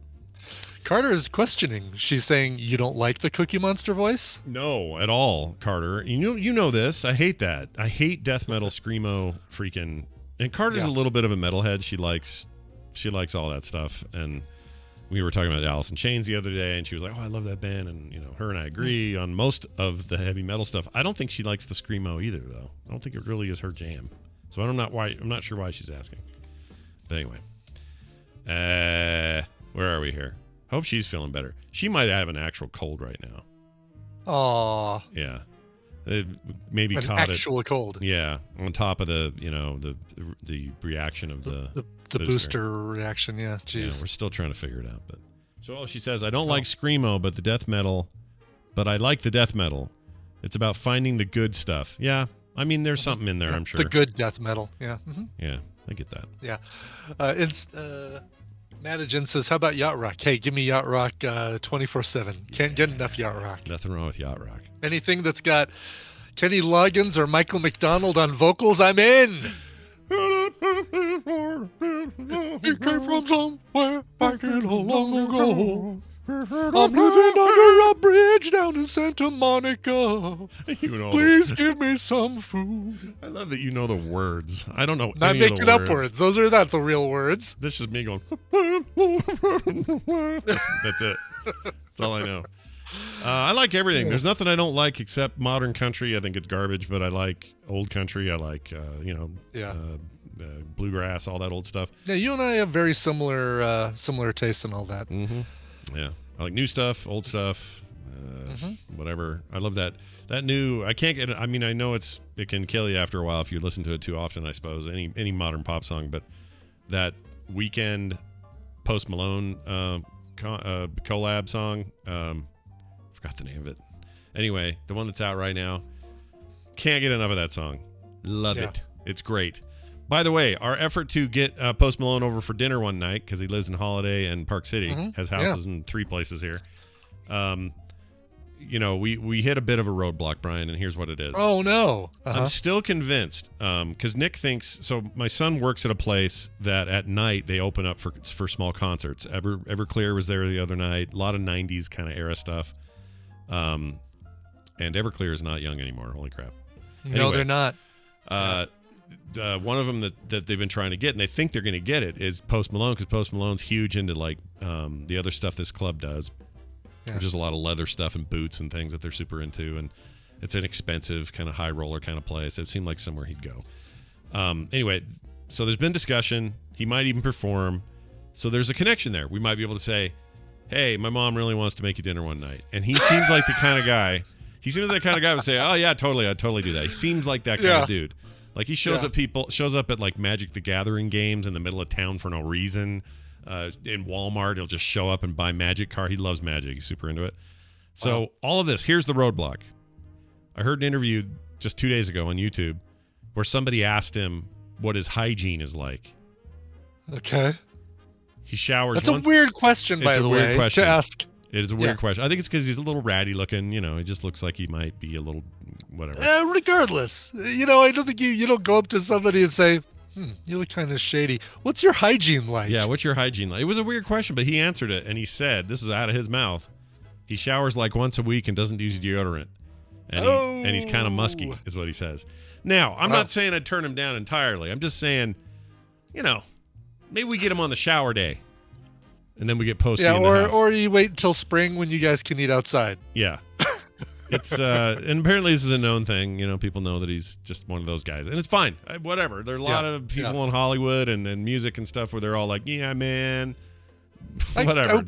Carter is questioning. She's saying you don't like the Cookie Monster voice? No, at all, Carter. You know this. I hate that. I hate death metal screamo freaking. And Carter's a little bit of a metalhead. She likes all that stuff. And we were talking about Alice in Chains the other day, and she was like, "Oh, I love that band." And her and I agree on most of the heavy metal stuff. I don't think she likes the screamo either, though. I don't think it really is her jam. So I'm not sure why she's asking. But anyway, where are we here? Hope she's feeling better. She might have an actual cold right now. Aww. Yeah. It maybe an caught actual cold. Yeah, on top of the the reaction of the booster reaction. Yeah, jeez. Yeah, we're still trying to figure it out. But so she says, I don't like screamo, but I like the death metal. It's about finding the good stuff. Yeah, I mean, there's something in there. I'm sure the good death metal. Yeah. Mm-hmm. Yeah, I get that. Yeah, Madagen says, how about Yacht Rock? Hey, give me Yacht Rock 24/7. Can't get enough Yacht Rock. Nothing wrong with Yacht Rock. Anything that's got Kenny Loggins or Michael McDonald on vocals, I'm in. He came from somewhere back in a long ago. I'm living under a bridge down in Santa Monica. Please give me some food. I love that you know the words. I don't know Not any of making the up words. Those are not the real words. This is me going. That's it. That's all I know. I like everything. There's nothing I don't like except modern country. I think it's garbage, but I like old country. I like bluegrass, all that old stuff. Yeah, you and I have very similar tastes and all that. Mm-hmm. Yeah, I like new stuff, old stuff, whatever. I love that new. I can't get it. I mean, I know it can kill you after a while if you listen to it too often. I suppose any modern pop song, but that Weekend Post Malone collab song. Forgot the name of it. Anyway, the one that's out right now. Can't get enough of that song. Love it. It's great. By the way, our effort to get Post Malone over for dinner one night, because he lives in Holiday and Park City, has houses in 3 places here. We hit a bit of a roadblock, Brian, and here's what it is. Oh, no. I'm still convinced, because Nick thinks, so my son works at a place that at night they open up for small concerts. Everclear was there the other night, a lot of 90s kind of era stuff. And Everclear is not young anymore. Holy crap. No, anyway, they're not. One of them that they've been trying to get, and they think they're going to get it, is Post Malone, because Post Malone's huge into the other stuff this club does. There's just a lot of leather stuff and boots and things that they're super into, and it's an expensive kind of high roller kind of place. It seemed like somewhere he'd go. Anyway, so there's been discussion. He might even perform. So there's a connection there. We might be able to say, hey, my mom really wants to make you dinner one night. And he seems like the kind of guy. He seems like the kind of guy who would say, oh, yeah, totally. I'd totally do that. He seems like that kind of dude. Like he shows up at like Magic the Gathering games in the middle of town for no reason. In Walmart, he'll just show up and buy Magic card. He loves Magic. He's super into it. So all of this, here's the roadblock. I heard an interview just 2 days ago on YouTube where somebody asked him what his hygiene is like. Okay. He showers. That's a weird question, by the way, weird question to ask. It is a weird question. I think it's because he's a little ratty looking. You know, he just looks like he might be a little whatever. Regardless, I don't think you don't go up to somebody and say, you look kind of shady. What's your hygiene like? Yeah, what's your hygiene like? It was a weird question, but he answered it, and he said, this is out of his mouth, he showers like once a week and doesn't use deodorant. And he's kind of musky, is what he says. Now, I'm not saying I'd turn him down entirely. I'm just saying, maybe we get him on the shower day. And then we get Posty in the house. Or you wait until spring when you guys can eat outside. Yeah. It's and apparently this is a known thing. People know that he's just one of those guys. And it's fine. Whatever. There are a lot of people in Hollywood and music and stuff where they're all like, yeah, man. Whatever.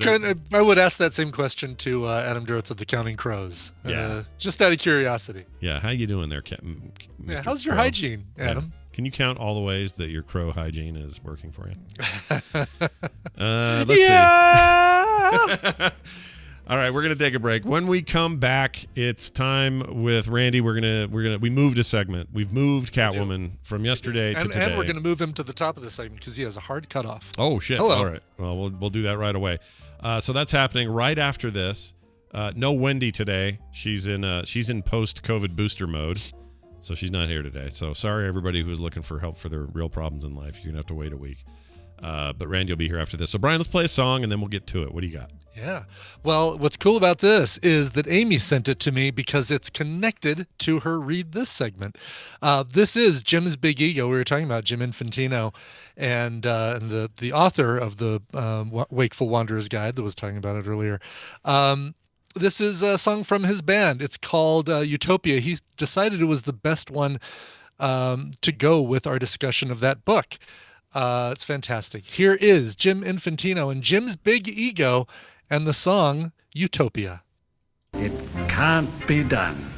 I would ask that same question to Adam Duritz of the Counting Crows. Yeah. Just out of curiosity. Yeah. How you doing there, Mr. How's your Crow? hygiene, Adam? Yeah. Can you count all the ways that your crow hygiene is working for you? Let's see. All right, we're gonna take a break. When we come back, it's time with Randy. We moved a segment. We've moved Catwoman from yesterday to today, and we're gonna move him to the top of the segment because he has a hard cutoff. Oh shit! Hello. All right. Well, we'll do that right away. So that's happening right after this. No Wendy today. She's in post-COVID booster mode. So she's not here today. So sorry, everybody who is looking for help for their real problems in life. You're going to have to wait a week. But Randy will be here after this. So, Brian, let's play a song, and then we'll get to it. What do you got? Yeah. Well, what's cool about this is that Amy sent it to me because it's connected to her Read This segment. This is Jim's Big Ego. We were talking about Jim Infantino and the author of the Wakeful Wanderer's Guide that was talking about it earlier. This is a song from his band. It's called Utopia. He decided it was the best one to go with our discussion of that book. It's fantastic. Here is Jim Infantino and Jim's Big Ego and the song Utopia. It can't be done.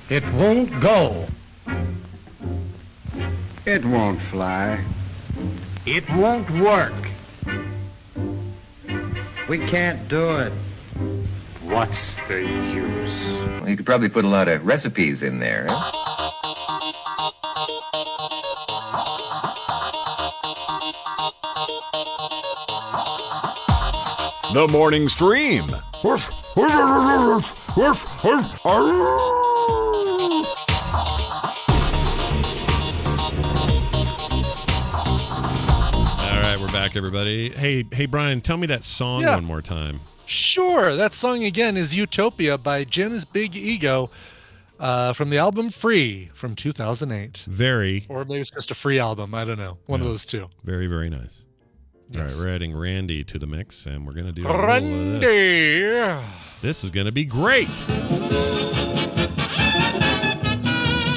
It won't go. It won't fly. It won't work. We can't do it. What's the use? Well, you could probably put a lot of recipes in there. Huh? The morning stream. Woof, woof, woof, woof, woof, All right, we're back, everybody. Hey, Brian, tell me that song one more time. Sure. That song again is Utopia by Jim's Big Ego from the album Free from 2008. Or maybe it's just a free album. I don't know. One of those two. Very, very nice. Yes. All right, we're adding Randy to the mix, and we're going to do Randy. This is going to be great.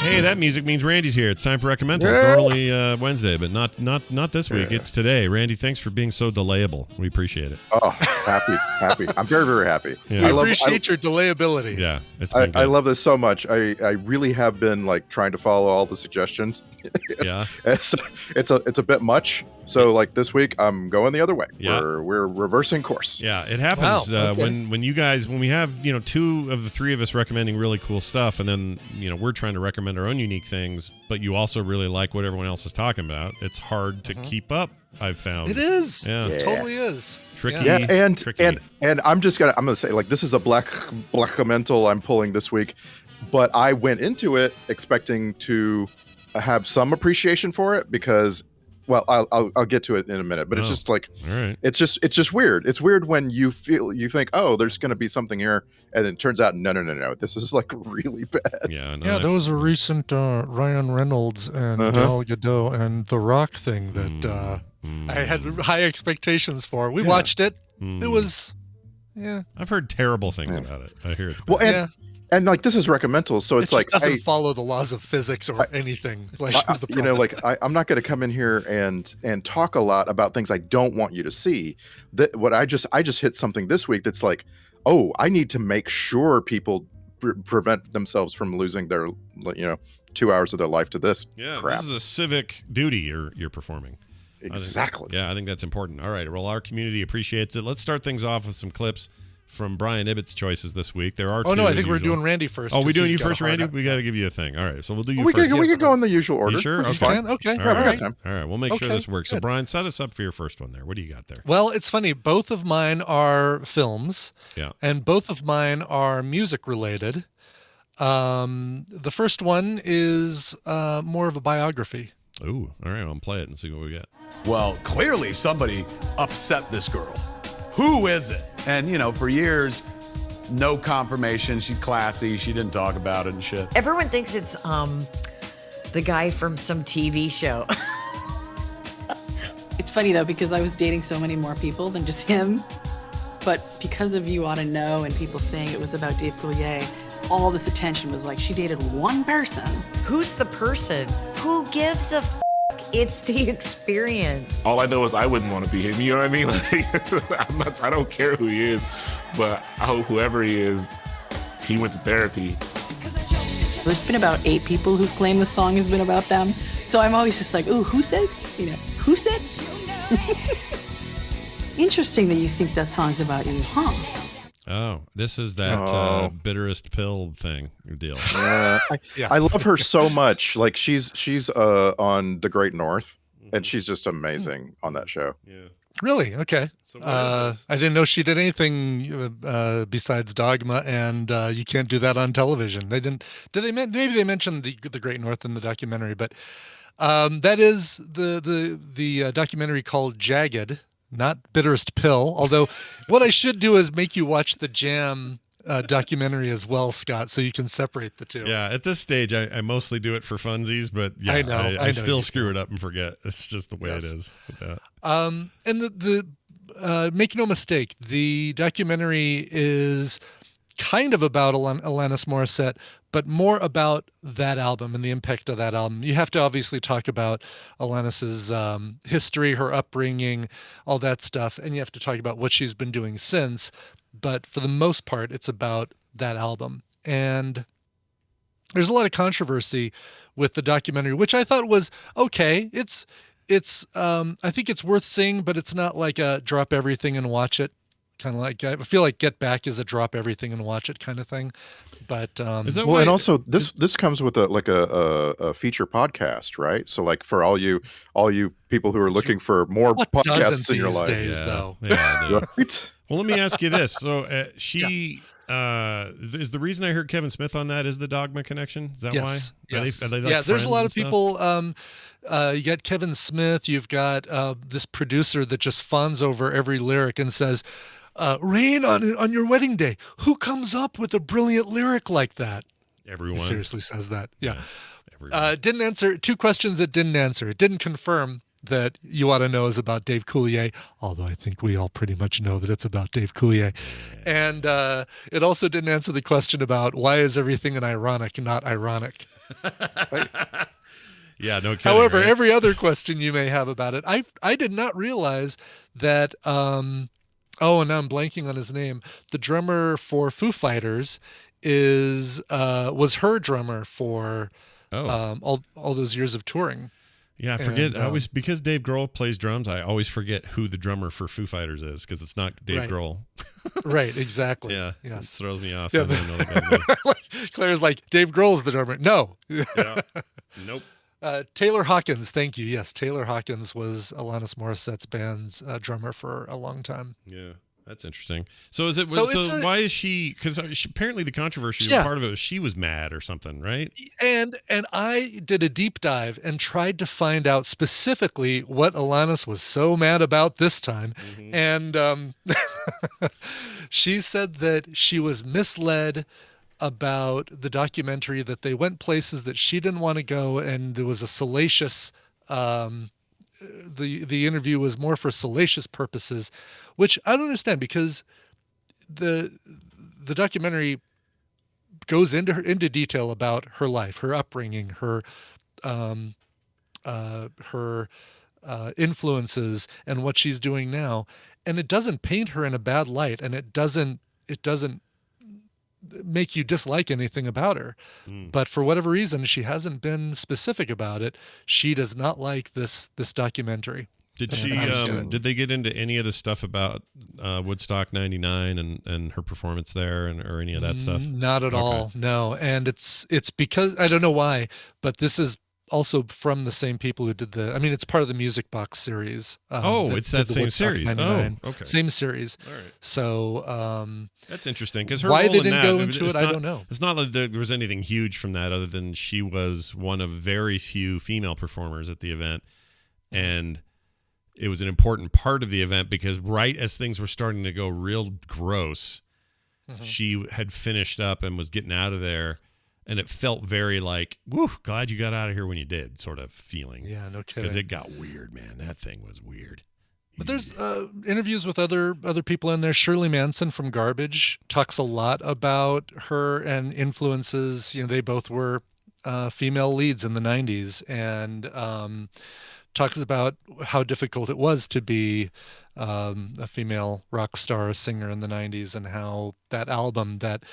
Hey, that music means Randy's here. It's time for Reccamentals. Yeah. Normally Wednesday, but not this week. It's today. Randy, thanks for being so delayable. We appreciate it. Oh, happy. I'm very, very happy. Yeah. I appreciate your delayability. Yeah, I love this so much. I really have been trying to follow all the suggestions. Yeah, it's a bit much. So this week I'm going the other way. Yeah. We're reversing course. Yeah, it happens when we have two of the three of us recommending really cool stuff, and then we're trying to recommend our own unique things, but you also really like what everyone else is talking about. It's hard to keep up. I've found it is. Yeah, it totally is. Tricky. Yeah, and tricky. and I'm gonna say this is a Reccamental I'm pulling this week, but I went into it expecting to have some appreciation for it because. Well, I'll get to it in a minute, but it's just all right. It's just weird. It's weird when you think, oh, there's going to be something here, and it turns out, no. This is really bad. Yeah, there was a recent Ryan Reynolds and Gal Gadot and The Rock thing that I had high expectations for. We watched it. It was, I've heard terrible things about it. I hear it's bad. And this is Reccamentals, so it's it doesn't follow the laws of physics or anything. I'm not going to come in here and talk a lot about things I don't want you to see. That what I just hit something this week that's I need to make sure people prevent themselves from losing their 2 hours of their life to this crap. This is a civic duty you're performing. Exactly. I think that's important. All right, well, our community appreciates it. Let's start things off with some clips from Brian Ibbott's choices this week. There are two. Oh no, I as think we're usual. doing Randy first. Oh, we 'cause doing he's you got a first, hard Randy? up. We got to give you a thing. All right, so we'll do you We first. can go in the usual order. You sure? That's Okay. fine. Okay. All All right. right. time. All right. We'll make sure Okay, this works. So, good. Brian, set us up for your first one there. What do you got there? Well, it's funny. Both of mine are films, Yeah. and both of mine are music related. The first one is more of a biography. Ooh. All right. I'll play it and see what we get. Well, clearly somebody upset this girl. Who is it? And, for years, no confirmation. She's classy. She didn't talk about it and shit. Everyone thinks it's the guy from some TV show. It's funny though, because I was dating so many more people than just him. But because of You Ought to Know and people saying it was about Dave Coulier, all this attention was like, she dated one person. Who's the person? Who gives a f? It's the experience. All I know is I wouldn't want to be him. You know what I mean? Like, I don't care who he is, but I hope whoever he is, he went to therapy. There's been about 8 people who've claimed the song has been about them. So I'm always just like, ooh, who said? Who said? Interesting that you think that song's about you, huh? Oh, this is that bitterest pill thing deal. I love her so much. Like she's on The Great North, and she's just amazing on that show. Yeah. Really? Okay. So I didn't know she did anything besides Dogma, and you can't do that on television. They didn't. Did they? Maybe they mentioned the Great North in the documentary, but that is the documentary called Jagged, not Bitterest Pill. Although, what I should do is make you watch the Jam documentary as well, Scott, so you can separate the two. Yeah, at this stage, I mostly do it for funsies, but yeah, I know, I know still you screw it up and forget. It's just the way it is with that. And the make no mistake, the documentary is kind of about Alanis Morissette, but more about that album and the impact of that album. You have to obviously talk about Alanis's history, her upbringing, all that stuff, and you have to talk about what she's been doing since. But for the most part, it's about that album. And there's a lot of controversy with the documentary, which I thought was okay. It's I think it's worth seeing, but it's not like a drop everything and watch it. Kind of like, I feel like Get Back is a drop everything and watch it kind of thing. But is that and also this comes with a feature podcast, right? So like for all you people who are looking for more podcasts in your life, days, though. Yeah, right? Well, let me ask you this. So she is the reason I heard Kevin Smith on that is the Dogma connection. Is that why? Yes. Are they like There's a lot of friends and people. You got Kevin Smith. You've got this producer that just fawns over every lyric and says, "Rain on your wedding day. Who comes up with a brilliant lyric like that?" Everyone. He seriously says that. Yeah. Everyone. Didn't answer 2 questions. It didn't answer. It didn't confirm that You Ought to Know is about Dave Coulier, although I think we all pretty much know that it's about Dave Coulier. And it also didn't answer the question about why is everything an ironic, not ironic. Yeah, no kidding. However, right? every other question you may have about it, I did not realize that. And now I'm blanking on his name. The drummer for Foo Fighters was her drummer for all those years of touring. Yeah, I forget. I always, because Dave Grohl plays drums, I always forget who the drummer for Foo Fighters is because it's not Dave Grohl. Right, exactly. Yeah, yes. It throws me off. So I don't know the guy's name. Claire's like, Dave Grohl's the drummer. No. Yeah. Nope. Taylor Hawkins, thank you. Yes, Taylor Hawkins was Alanis Morissette's band's drummer for a long time. Yeah, that's interesting. So is it? So why is she? Because apparently the controversy, part of it was she was mad or something, right? And I did a deep dive and tried to find out specifically what Alanis was so mad about this time. Mm-hmm. And she said that she was misled about the documentary, that they went places that she didn't want to go, and there was a salacious the interview was more for salacious purposes, which I don't understand, because the documentary goes into detail about her life, her upbringing, her influences, and what she's doing now, and it doesn't paint her in a bad light, and it doesn't make you dislike anything about her. But for whatever reason, she hasn't been specific about it. She does not like this documentary. Did she? Did they get into any of the stuff about Woodstock '99 and her performance there, or any of that stuff? Not at all. No, and it's because I don't know why, but this is also from the same people who did the. I mean, it's part of the Music Box series. It's that same Woodstock series. 99. Oh, okay. Same series. All right. So that's interesting because her why role they in didn't that, go into it, I don't know. It's not like there was anything huge from that, other than she was one of very few female performers at the event, and it was an important part of the event because right as things were starting to go real gross, she had finished up and was getting out of there, and it felt very like, woo, glad you got out of here when you did, sort of feeling. Yeah, no kidding. Because it got weird, man. That thing was weird. But there's interviews with other people in there. Shirley Manson from Garbage talks a lot about her and influences. You know, they both were female leads in the 90s, and talks about how difficult it was to be a female rock star singer in the 90s, and how that album, that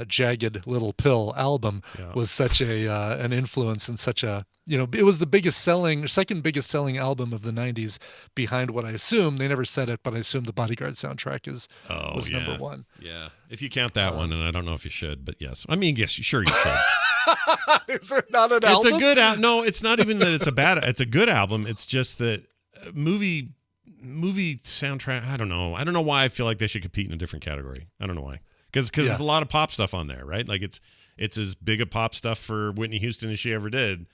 Jagged Little Pill album, was such an influence and such a, it was the second biggest selling album of the 90s, behind what I assume, they never said it, but I assume the Bodyguard soundtrack was number one. Yeah, if you count that one, and I don't know if you should, but yes. I mean, yes, sure you should. Is it not an album? It's a good album. No, it's not even that it's it's a good album. It's just that movie soundtrack. I don't know. I don't know why I feel like they should compete in a different category. I don't know why. Because there's a lot of pop stuff on there, right? Like it's as big a pop stuff for Whitney Houston as she ever did.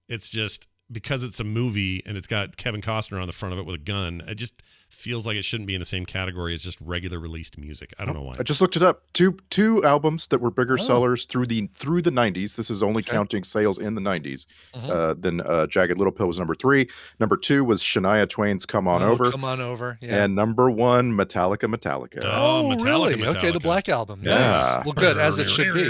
It's just because it's a movie and it's got Kevin Costner on the front of it with a gun. It just feels like it shouldn't be in the same category as just regular released music. I don't know why. I just looked it up. Two albums that were bigger sellers through the 90s. This is only counting sales in the 90s. Then Jagged Little Pill was number 3. Number 2 was Shania Twain's Come On Over. Come On Over. Yeah. And number 1, Metallica. Oh, really? Metallica. Okay, the Black Album. Yeah. Nice. Well, good, as it should be.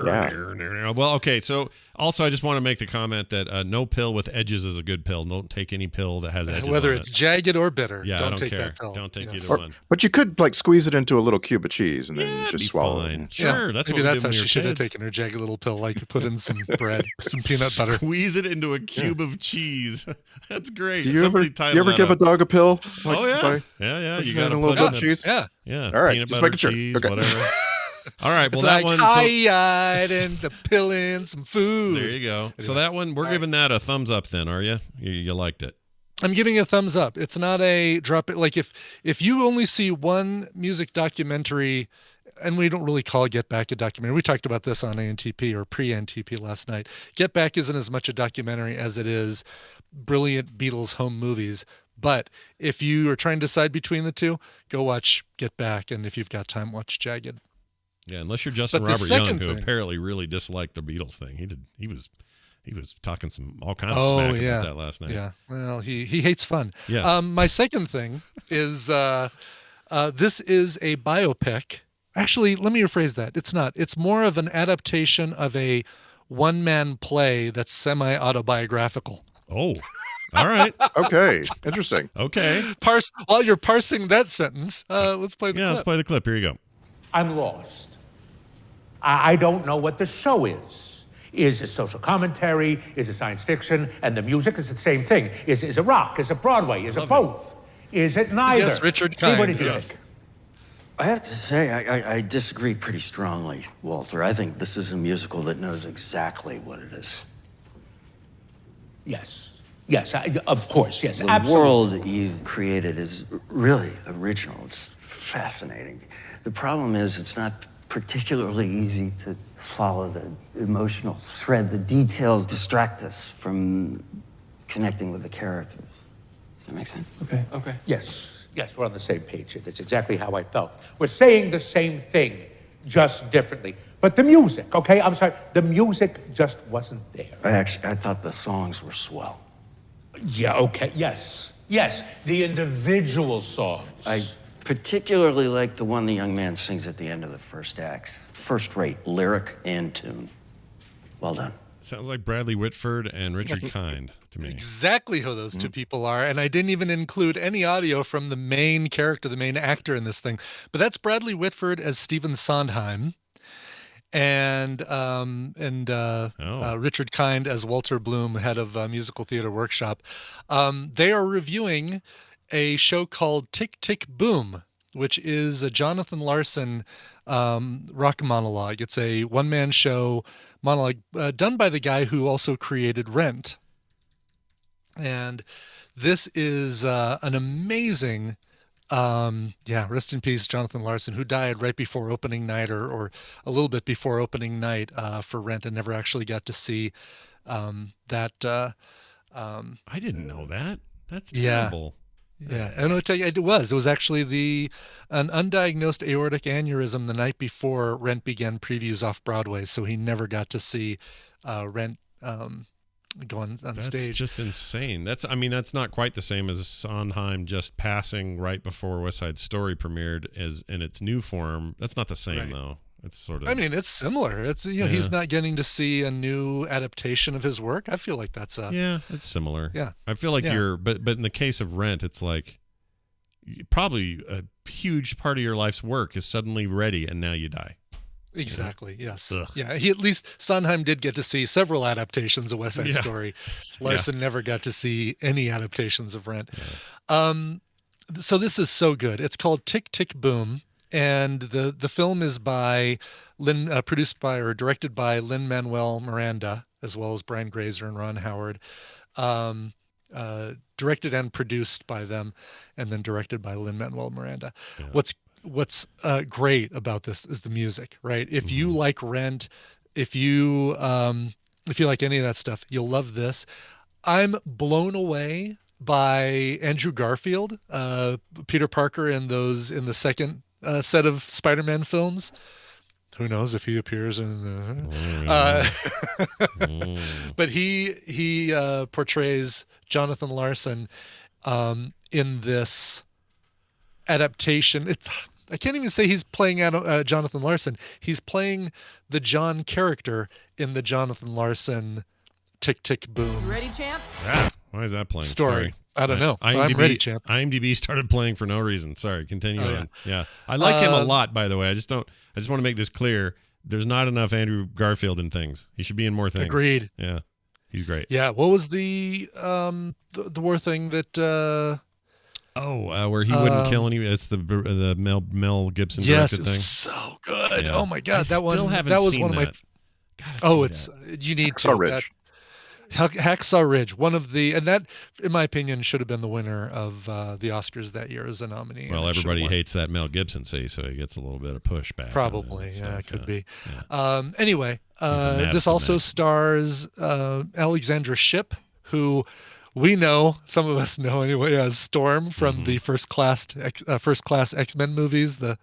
Yeah. Well, okay. So also, I just want to make the comment that no pill with edges is a good pill. Don't take any pill that has edges. Whether on it's jagged or bitter. Yeah, don't I don't take care. that pill. Don't take either one. But you could squeeze it into a little cube of cheese and then just swallow fine. it. Sure, Yeah, that's maybe what that's how she should have taken her Jagged Little Pill. Like you put in some bread, some peanut butter. Squeeze it into a cube of cheese. That's great. Do you ever give a dog a pill? Yeah. You got a little bit of cheese. Yeah. All right. Peanut Just butter, making sure. cheese, Okay. whatever. All right. Well, It's that like one. high-eyed and the pill in some food. There you go. So that one, we're giving that a thumbs up. Then, are you? You liked it? I'm giving it a thumbs up. It's not a drop it. Like if you only see one music documentary, and we don't really call Get Back a documentary. We talked about this on ANTP or pre-ANTP last night. Get Back isn't as much a documentary as it is brilliant Beatles home movies. But if you are trying to decide between the two, go watch Get Back. And if you've got time, watch Jagged. Yeah, unless you're Justin Robert Young, who apparently really disliked the Beatles thing. He was talking all kinds of smack about that last night. Yeah, well, he hates fun. Yeah. My second thing is this is a biopic. Actually, let me rephrase that. It's not. It's more of an adaptation of a one-man play that's semi-autobiographical. Oh, all right. Okay, interesting. Okay. While you're parsing that sentence, let's play the clip. Let's play the clip. Here you go. I'm lost. I don't know what the show is. Is it social commentary? Is it science fiction? And the music is the same thing. Is it rock? Is it Broadway? Is it both? Is it neither? Yes, Richard Steve, what Kind, did you yes. think? I have to say, I disagree pretty strongly, Walter. I think this is a musical that knows exactly what it is. Yes. Yes, of course, yes, the absolutely. world you created is really original. It's fascinating. The problem is it's not particularly easy to follow the emotional thread. The details distract us from connecting with the characters. Does that make sense? Okay. Yes, we're on the same page here. That's exactly how I felt. We're saying the same thing, just differently. But the music, okay, I'm sorry, the music just wasn't there. I thought the songs were swell. Yeah, okay, yes, the individual songs. I particularly like the one the young man sings at the end of the first act. First rate, lyric and tune. Well done. Sounds like Bradley Whitford and Richard Kind to me. Exactly who those two people are. And I didn't even include any audio from the main character, the main actor in this thing. But that's Bradley Whitford as Stephen Sondheim. and Richard Kind as Walter Bloom, head of Musical Theater Workshop. They are reviewing a show called Tick, Tick, Boom, which is a Jonathan Larson rock monologue. It's a one-man show monologue done by the guy who also created Rent. And this is an amazing, rest in peace, Jonathan Larson, who died right before opening night or a little bit before opening night for Rent, and never actually got to see that. I didn't know that. That's terrible. Yeah, and I'll tell you, it was actually an undiagnosed aortic aneurysm the night before Rent began previews off Broadway, so he never got to see Rent go on stage. That's just insane. That's not quite the same as Sondheim just passing right before West Side Story premiered as in its new form. That's not the same though. It's sort of. I mean, it's similar. It's he's not getting to see a new adaptation of his work. I feel like that's it's similar. Yeah, I feel like but in the case of Rent, it's like probably a huge part of your life's work is suddenly ready, and now you die. Exactly. Yes. Ugh. Yeah. He at least Sondheim did get to see several adaptations of West Side Story. Larson never got to see any adaptations of Rent. Yeah. So this is so good. It's called Tick, Tick, Boom. And the film is produced by or directed by Lin-Manuel Miranda, as well as Brian Grazer and Ron Howard. Directed and produced by them, and then directed by Lin-Manuel Miranda. Yeah. What's great about this is the music, right? If you like Rent, if you like any of that stuff, you'll love this. I'm blown away by Andrew Garfield, Peter Parker in the second set of Spider-Man films. Who knows if he appears in the but he portrays Jonathan Larson in this adaptation. I can't even say he's playing Jonathan Larson. He's playing the John character in the Jonathan Larson Tick, Tick, Boom. You ready, champ? Yeah. Why is that playing? Story. Sorry. I don't know. I'm ready, champ. IMDb started playing for no reason. Sorry. Continue on. Yeah. I like him a lot, by the way. I just want to make this clear. There's not enough Andrew Garfield in things. He should be in more things. Agreed. Yeah. He's great. Yeah. What was the war thing that where he wouldn't kill any. It's the Mel Gibson directed thing. Yes, it's so good. Yeah. Oh my god, that was one of my. You need Hacksaw Ridge. Hacksaw Ridge, and that, in my opinion, should have been the winner of the Oscars that year as a nominee. Well, everybody hates that Mel Gibson so he gets a little bit of pushback. Probably, it could be. Yeah. Anyway, this also stars Alexandra Shipp, who we know, some of us know anyway, as Storm from the first class X-Men movies, the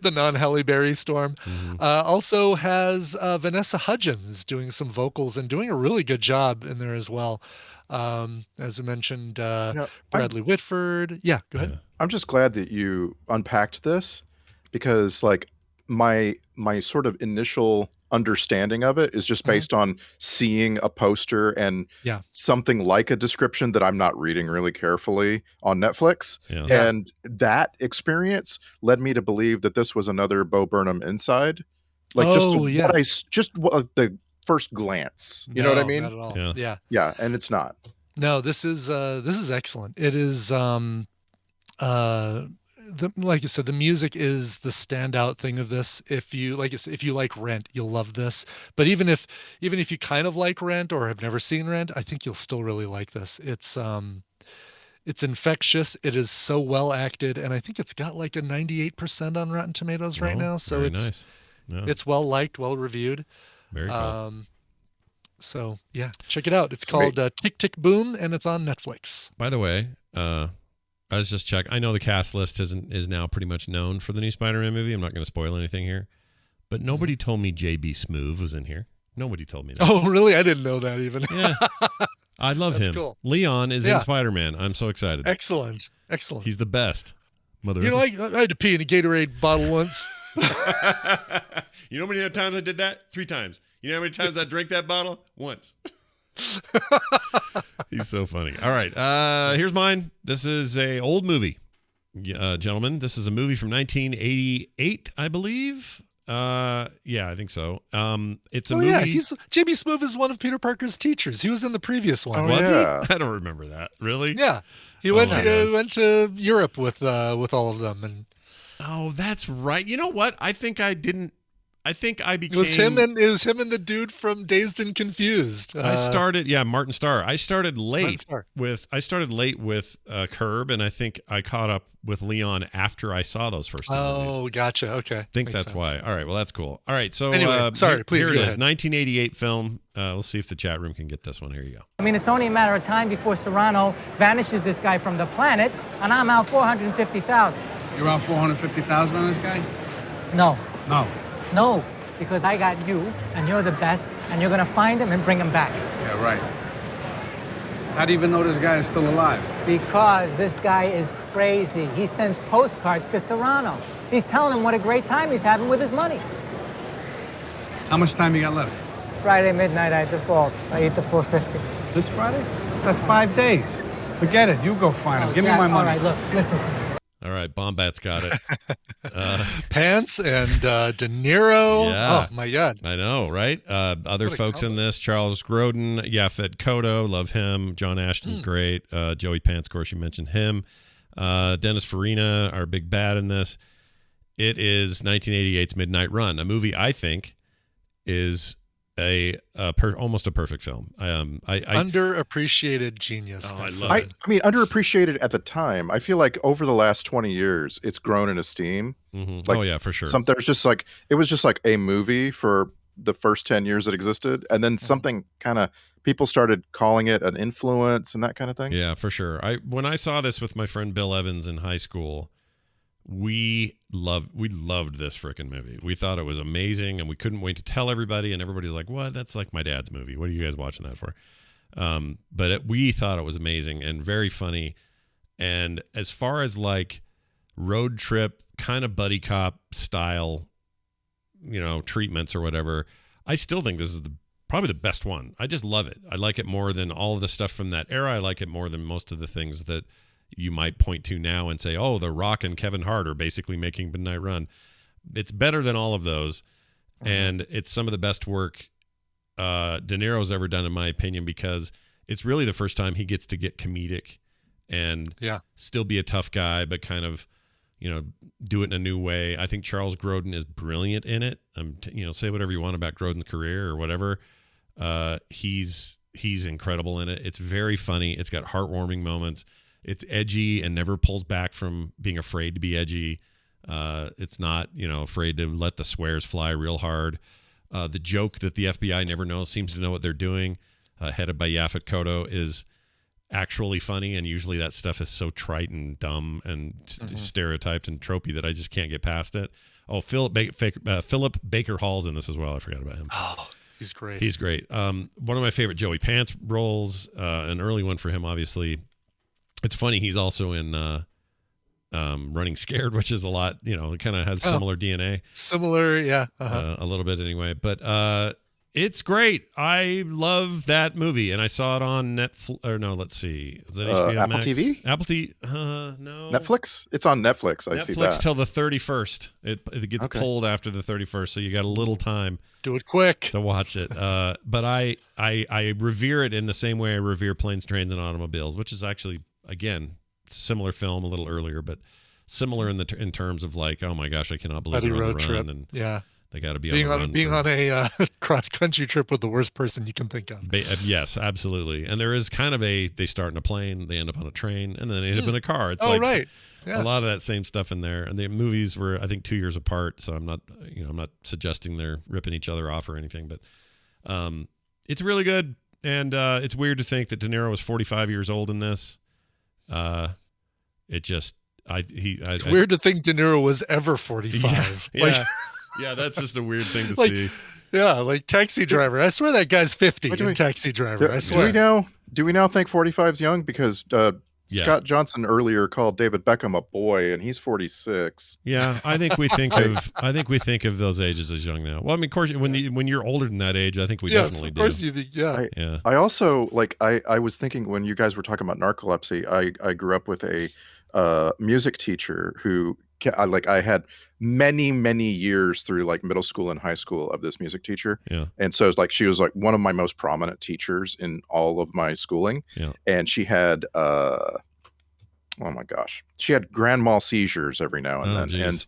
non-Halle Berry Storm. Also has Vanessa Hudgens doing some vocals and doing a really good job in there as well. As we mentioned, Bradley Whitford. Yeah, go ahead. I'm just glad that you unpacked this, because like my sort of initial understanding of it is just based on seeing a poster and something like a description that I'm not reading really carefully on Netflix. And that experience led me to believe that this was another Bo Burnham Inside. Like the first glance, you know what I mean? Not at all. Yeah. And it's not. No, this is excellent. It is, like you said, the music is the standout thing of this. If you like Rent, you'll love this. But even if you kind of like Rent or have never seen Rent, I think you'll still really like this. It's infectious. It is so well acted, and I think it's got like a 98% on Rotten Tomatoes right now. So it's it's well liked, well reviewed. Very cool. So yeah, check it out. It's called Tick, Tick, Boom, and it's on Netflix. By the way, I was just checking. I know the cast list is now pretty much known for the new Spider-Man movie. I'm not going to spoil anything here, but nobody told me J.B. Smoove was in here. Nobody told me that. Oh, really? I didn't know that even. Yeah, I love him. Cool. Leon is in Spider-Man. I'm so excited. Excellent. He's the best. I had to pee in a Gatorade bottle once. You know how many times I did that? 3 times. You know how many times I drank that bottle? Once. He's so funny. All right, here's mine. This is a old movie, gentlemen. This is a movie from 1988, I believe. Yeah, I think so. It's a Oh movie. yeah, JB Smoove is one of Peter Parker's teachers. He was in the previous one. Was yeah. he? I don't remember that. Really? Yeah, he went to Europe with all of them, and oh, that's right. You know what? I think I became. it was him and the dude from Dazed and Confused. I started, Martin Starr. I started late Starr. with Curb, and I think I caught up with Leon after I saw those first two movies. Oh, gotcha. Okay, I think Makes that's sense. why. All right, well, that's cool. All right, so Anyway, sorry, please here go it is, ahead. 1988 film. We'll see if the chat room can get this one. Here you go. I mean, it's only a matter of time before Serrano vanishes this guy from the planet, and I'm out 450,000. You're out 450,000 on this guy? No. No. No, because I got you, and you're the best, and you're gonna find him and bring him back. Yeah, right. How do you even know this guy is still alive? Because this guy is crazy. He sends postcards to Serrano. He's telling him what a great time he's having with his money. How much time you got left? Friday midnight, I default. I eat the 450. This Friday? That's 5 days. Forget it. You go find him. Give me Jack, my money. All right, look, listen to me. All right, Bombat's got it. Pants and De Niro. Yeah. Oh my God. I know, right? Other What a folks in combo. this: Charles Grodin, Yaphet Kotto, love him. John Ashton's great. Joey Pants, of course, you mentioned him. Dennis Farina, our big bad in this. It is 1988's Midnight Run, a movie I think is almost a perfect film. Underappreciated genius. Oh, I love I it. mean, underappreciated at the time. I feel like over the last 20 years, it's grown in esteem. Mhm. Like, Oh yeah, for sure. There's just like, it was just like a movie for the first 10 years it existed. And then something kind of, people started calling it an influence and that kind of thing. Yeah, for sure. When I saw this with my friend Bill Evans in high school, we loved this freaking movie. We thought it was amazing, and we couldn't wait to tell everybody. And everybody's like, "What? That's like my dad's movie. What are you guys watching that for?" But we thought it was amazing and very funny. And as far as like road trip kind of buddy cop style, treatments or whatever, I still think this is probably the best one. I just love it. I like it more than all of the stuff from that era. I like it more than most of the things that you might point to now and say, oh, The Rock and Kevin Hart are basically making Midnight Run. It's better than all of those. And it's some of the best work De Niro's ever done, in my opinion, because it's really the first time he gets to get comedic and still be a tough guy, but kind of, do it in a new way. I think Charles Grodin is brilliant in it. Say whatever you want about Grodin's career or whatever. He's incredible in it. It's very funny. It's got heartwarming moments. It's edgy and never pulls back from being afraid to be edgy. It's not, afraid to let the swears fly real hard. The joke that the FBI never knows, seems to know what they're doing, headed by Yaphet Kotto, is actually funny. And usually that stuff is so trite and dumb and stereotyped and tropey that I just can't get past it. Oh, Philip Baker Hall's in this as well. I forgot about him. Oh, he's great. He's great. One of my favorite Joey Pants roles, an early one for him, obviously. It's funny, he's also in Running Scared, which is a lot, it kind of has similar DNA. Similar, yeah. A little bit anyway. But it's great. I love that movie. And I saw it on Netflix. Or no, let's see. Is that HBO Apple Max? TV? Apple TV? No. Netflix? It's on Netflix. I see that. Netflix till the 31st. It gets pulled after the 31st, so you got a little time. Do it quick to watch it. But I revere it in the same way I revere Planes, Trains, and Automobiles, which is actually, again, similar film, a little earlier, but similar in terms of like, oh my gosh, I cannot believe Buddy they're on road the run, trip. and Yeah. they got to be being on the run. Being on a cross country trip with the worst person you can think of. Yes, absolutely. And there is kind of they start in a plane, they end up on a train, and then they end up in a car. It's right. Yeah. A lot of that same stuff in there. And the movies were, I think, 2 years apart, so I'm not suggesting they're ripping each other off or anything, but it's really good. And it's weird to think that De Niro was 45 years old in this. It's weird to think De Niro was ever 45. Yeah, that's just a weird thing to like, see. Yeah, like Taxi Driver. I swear that guy's 50 in Taxi Driver. I swear. Do we now think 45 is young? Because Scott Johnson earlier called David Beckham a boy, and he's 46. Yeah, I think we think of those ages as young now. Well, I mean, of course, when you're older than that age, I think we definitely do. Of course you think, yeah. I also I was thinking when you guys were talking about narcolepsy, I grew up with a music teacher who I had many years through like middle school and high school of this music teacher. Yeah. And so it's like she was like one of my most prominent teachers in all of my schooling. Yeah. And she had oh my gosh, she had grand mal seizures every now and then. Geez.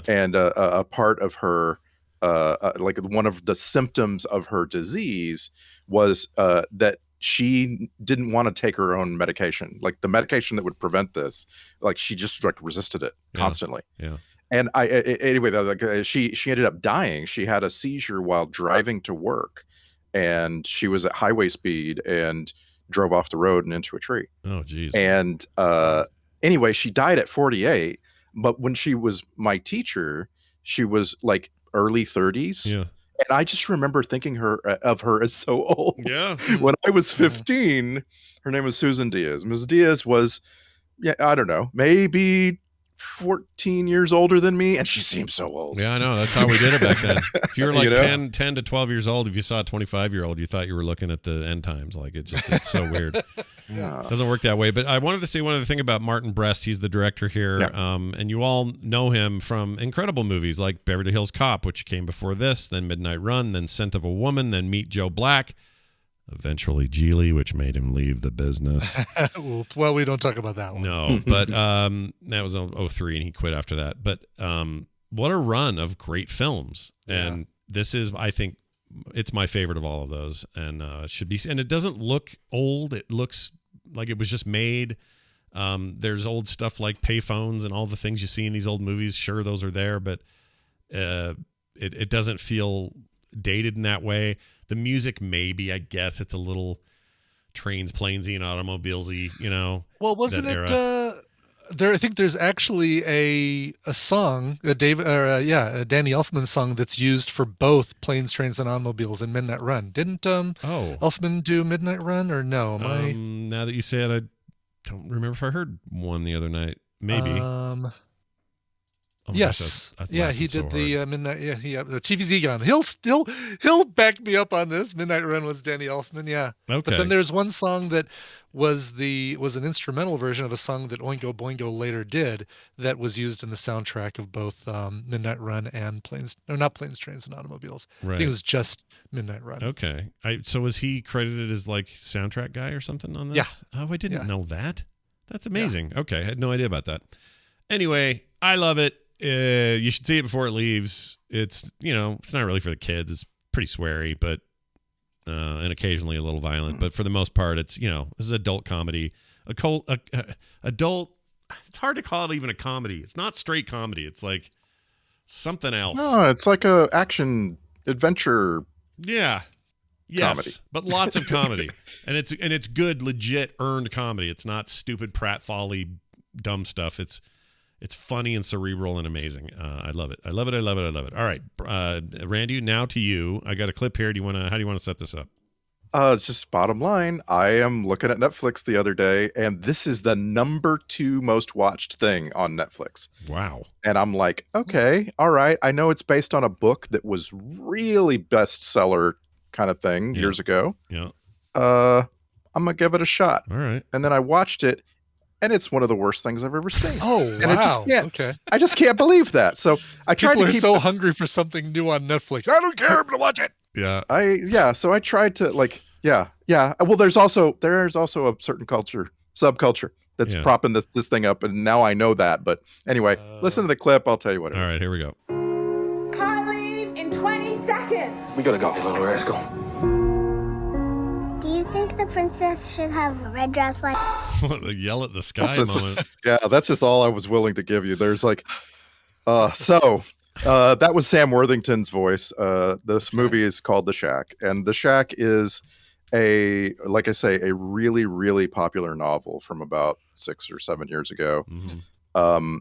And a part of her like one of the symptoms of her disease was that she didn't want to take her own medication, like the medication that would prevent this. Like she just like resisted it constantly. Yeah. And anyway, like she ended up dying. She had a seizure while driving to work, and she was at highway speed and drove off the road and into a tree. Oh, geez. And anyway, she died at 48. But when she was my teacher, she was like early 30s. Yeah. And I just remember thinking of her as so old. Yeah. When I was 15, her name was Susan Diaz. Ms. Diaz was, I don't know, maybe 14 years older than me, and she seemed so old. Yeah, I know. That's how we did it back then. If you were like You know? 10 to 12 years old, if you saw a 25-year-old, you thought you were looking at the end times. Like it's so weird. Yeah. Doesn't work that way. But I wanted to say one other thing about Martin Brest. He's the director here. Yeah. And you all know him from incredible movies like Beverly Hills Cop, which came before this, then Midnight Run, then Scent of a Woman, then Meet Joe Black, eventually Geely, which made him leave the business. Well, we don't talk about that one. No, but that was 2003 and he quit after that. But what a run of great films. And this is, I think, it's my favorite of all of those, and should be. And it doesn't look old. It looks like it was just made. There's old stuff like payphones and all the things you see in these old movies. Sure, those are there, but it doesn't feel dated in that way. The music, maybe, I guess it's a little trains, planesy, and automobilesy, you know. Well, wasn't it there? I think there's actually a song, a Danny Elfman song that's used for both Planes, Trains, and Automobiles in Midnight Run. Didn't Elfman do Midnight Run, or no? Now that you say it, I don't remember if I heard one the other night. Maybe. Yes. Gosh, yeah, he did the Midnight. Yeah, the TVZ gun. He'll back me up on this. Midnight Run was Danny Elfman. Yeah. Okay. But then there's one song that was an instrumental version of a song that Oingo Boingo later did that was used in the soundtrack of both Midnight Run and not Planes, Trains, and Automobiles. Right. I think it was just Midnight Run. Okay. So was he credited as like soundtrack guy or something on this? Yeah. Oh, I didn't know that. That's amazing. Yeah. Okay. I had no idea about that. Anyway, I love it. You should see it before it leaves. It's, it's not really for the kids. It's pretty sweary, but and occasionally a little violent. But for the most part, it's, this is adult comedy. Adult. It's hard to call it even a comedy. It's not straight comedy. It's like something else. No, it's like a action adventure. Yeah. Yes, comedy. But lots of comedy, and it's good, legit, earned comedy. It's not stupid pratfally, dumb stuff. It's funny and cerebral and amazing. I love it. I love it. I love it. I love it. All right, Randy. Now to you. I got a clip here. How do you want to set this up? It's just bottom line. I am looking at Netflix the other day, and this is the number 2 most watched thing on Netflix. Wow. And I'm like, okay, all right. I know it's based on a book that was really bestseller kind of thing years ago. Yeah. I'm gonna give it a shot. All right. And then I watched it, and it's one of the worst things I've ever seen. Oh, and okay. I just can't believe that. So I tried People to are keep so hungry for something new on Netflix. I don't care. I'm gonna watch it. Yeah. So I tried to Well, there's also a certain subculture that's propping this thing up, and now I know that. But anyway, listen to the clip. I'll tell you what it is. All right, here we go. Car leaves in 20 seconds. We gotta go, little rascal. Do you think the princess should have a red dress like? The yell at the sky moment. Yeah, that's just all I was willing to give you. There's like, that was Sam Worthington's voice. This movie is called The Shack, and The Shack is a really, really popular novel from about 6 or 7 years ago. Mm-hmm.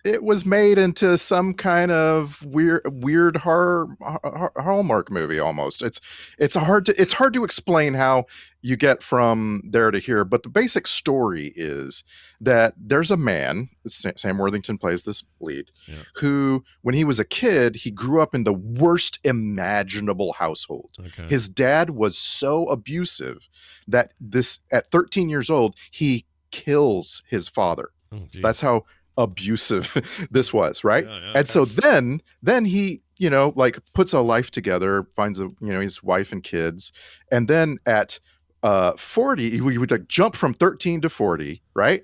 It was made into some kind of weird Hallmark movie almost. It's hard to explain how you get from there to here, but the basic story is that there's a man, Sam Worthington plays this lead, who, when he was a kid, he grew up in the worst imaginable household. Okay. His dad was so abusive that at 13 years old, he kills his father. Oh, That's how abusive this was, right? And so then he, like puts a life together, finds his wife and kids, and then at 40, he would like jump from 13 to 40, right?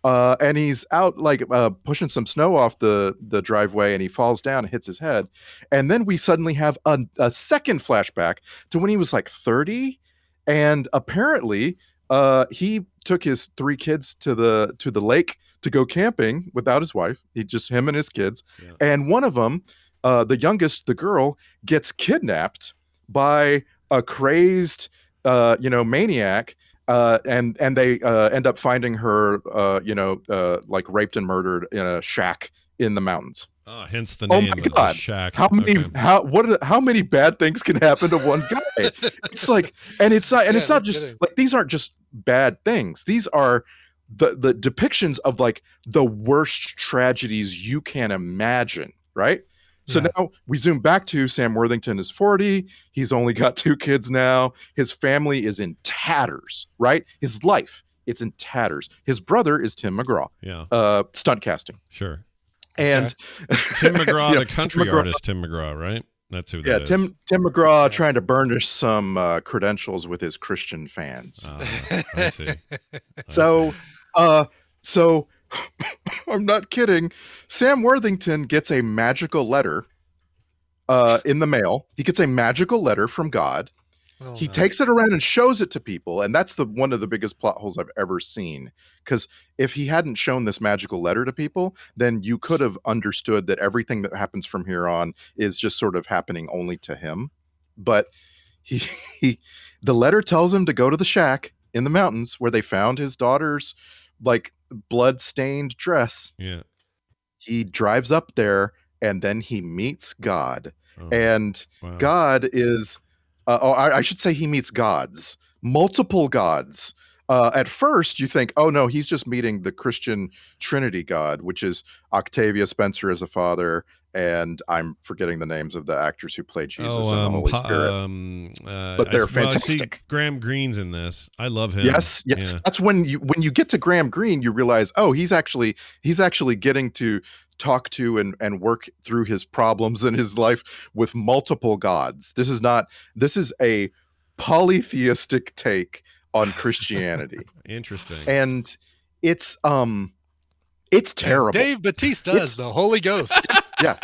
And he's out like pushing some snow off the driveway, and he falls down and hits his head. And then we suddenly have a second flashback to when he was like 30, and apparently he took his 3 kids to the lake to go camping without his wife. Him and his kids. Yeah. And one of them, the youngest, the girl, gets kidnapped by a crazed maniac. And they end up finding her, like raped and murdered in a shack in the mountains. Hence the name of the shack. How many bad things can happen to one guy? It's like, and it's not just like, these aren't just bad things. These are the depictions of like the worst tragedies you can imagine, right? So now we zoom back to Sam Worthington is 40. He's only got 2 kids now. His family is in tatters, right? His life, it's in tatters. His brother is Tim McGraw. Yeah. Stunt casting. Sure. And Tim McGraw, the country artist Tim McGraw, right? That's who that is. Tim McGraw trying to burnish some credentials with his Christian fans. I see. So I'm not kidding. Sam Worthington gets a magical letter in the mail. He gets a magical letter from God. He takes it around and shows it to people, and that's one of the biggest plot holes I've ever seen. Because if he hadn't shown this magical letter to people, then you could have understood that everything that happens from here on is just sort of happening only to him. But the letter tells him to go to the shack in the mountains where they found his daughter's like blood-stained dress. Yeah. He drives up there, and then he meets God. And God is I should say he meets gods, multiple gods. At first you think, oh no, he's just meeting the Christian Trinity God, which is Octavia Spencer as a father, and I'm forgetting the names of the actors who play Jesus and the Holy Spirit. But they're fantastic. Graham Greene's in this. I love him. Yes. Yeah. That's when you get to Graham Greene, you realize, oh, he's actually getting to talk to and work through his problems in his life with multiple gods. This is a polytheistic take on Christianity. Interesting. And it's terrible. And Dave Bautista is the Holy Ghost. Yeah,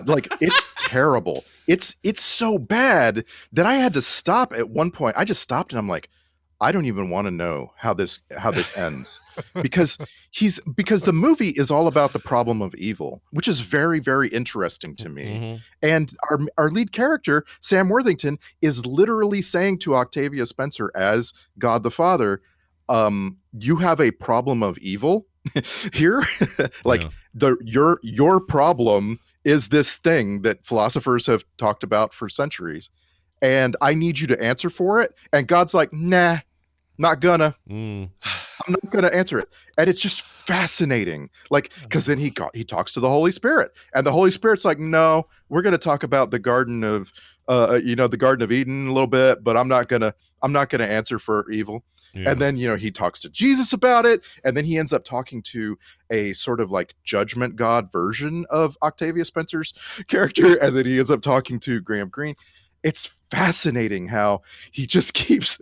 like it's terrible. It's so bad that I had to stop at one point. I just stopped and I'm like, I don't even want to know how this ends, because the movie is all about the problem of evil, which is very, very interesting to me. Mm-hmm. And our lead character, Sam Worthington, is literally saying to Octavia Spencer as God the Father, you have a problem of evil here. Like your problem is this thing that philosophers have talked about for centuries, and I need you to answer for it. And God's like, nah, not gonna. I'm not gonna answer it. And it's just fascinating, like, because then he talks to the Holy Spirit, and the Holy Spirit's like, no, we're gonna talk about the Garden of the Garden of Eden a little bit, but I'm not gonna answer for evil. Yeah. And then, he talks to Jesus about it. And then he ends up talking to a sort of like judgment God version of Octavia Spencer's character. And then he ends up talking to Graham Greene. It's fascinating how he just keeps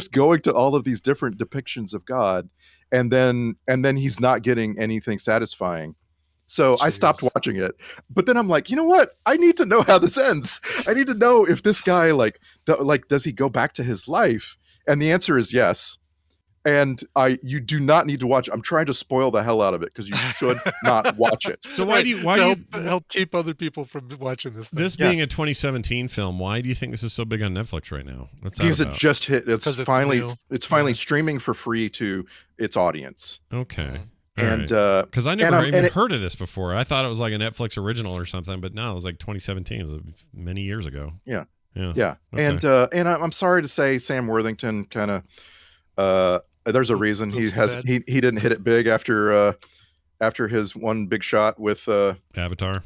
going to all of these different depictions of God. And then he's not getting anything satisfying. So I stopped watching it, but then I'm like, you know what? I need to know how this ends. I need to know if this guy does he go back to his life? And the answer is yes. And you do not need to watch. I'm trying to spoil the hell out of it because you should not watch it. So why do you help keep other people from watching this thing? This being a 2017 film, why do you think this is so big on Netflix right now? What's that because about? It just hit. It's finally streaming for free to its audience. Okay. And because I never even heard of this before. I thought it was like a Netflix original or something, but no, it was like 2017. It was many years ago. Yeah. Okay. And I'm sorry to say, Sam Worthington kind of there's a reason he didn't hit it big after his one big shot with Avatar.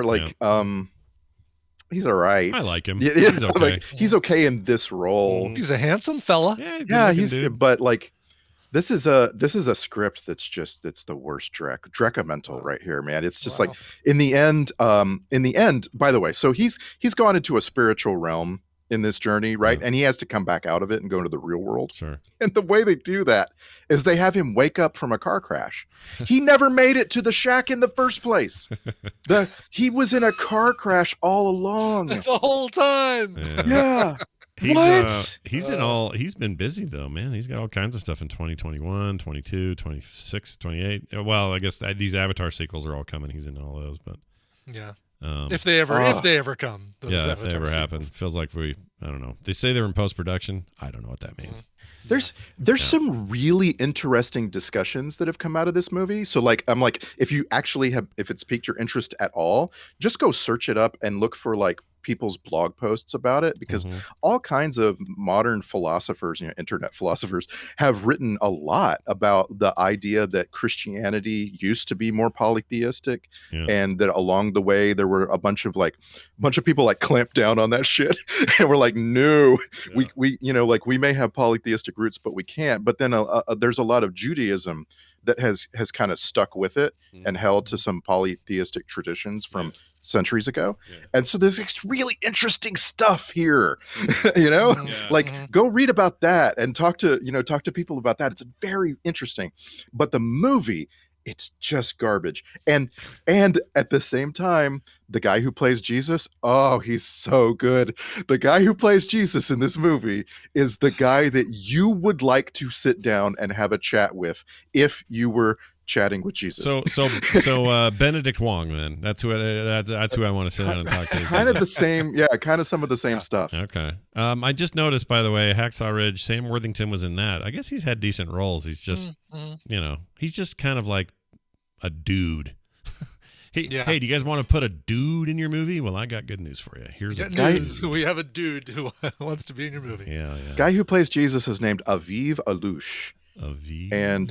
Like he's all right. I like him. Yeah, he's okay. Like, he's okay in this role. He's a handsome fella. Yeah, but like This is a script it's the worst Reccamental right here, man. It's just like in the end, by the way, so he's gone into a spiritual realm in this journey, right? And he has to come back out of it and go into the real world. Sure. And the way they do that is they have him wake up from a car crash. He never made it to the shack in the first place. He was in a car crash all along. The whole time. Yeah. He's been busy though, man. He's got all kinds of stuff in 2021, 22, 26, 28. Well, I guess these Avatar sequels are all coming. He's in all those, but yeah. If they ever come. If they ever happen. Feels like I don't know. They say they're in post-production. I don't know what that means. There's some really interesting discussions that have come out of this movie. So I'm like, if it's piqued your interest at all, just go search it up and look for like people's blog posts about it, because all kinds of modern philosophers, internet philosophers, have written a lot about the idea that Christianity used to be more polytheistic, and that along the way there were a bunch of people like clamped down on that shit and we're like, no, we may have polytheistic roots, but we can't. But then there's a lot of Judaism that has kind of stuck with it and held to some polytheistic traditions from centuries ago. And so there's really interesting stuff here, go read about that and talk to people about that. It's very interesting. But the movie, it's just garbage. And at the same time, the guy who plays Jesus, he's so good. The guy who plays Jesus in this movie is the guy that you would like to sit down and have a chat with if you were chatting with Jesus. So Benedict Wong, then that's who I want to sit down and talk to. Kind of the same, kind of some of the same stuff. Okay. I just noticed, by the way, Hacksaw Ridge, Sam Worthington was in that. I guess he's had decent roles. He's just, he's just kind of like a dude. Hey, do you guys want to put a dude in your movie? Well, I got good news for you. Here's a guy. We have a dude who wants to be in your movie. Yeah. Guy who plays Jesus is named Aviv Alush. And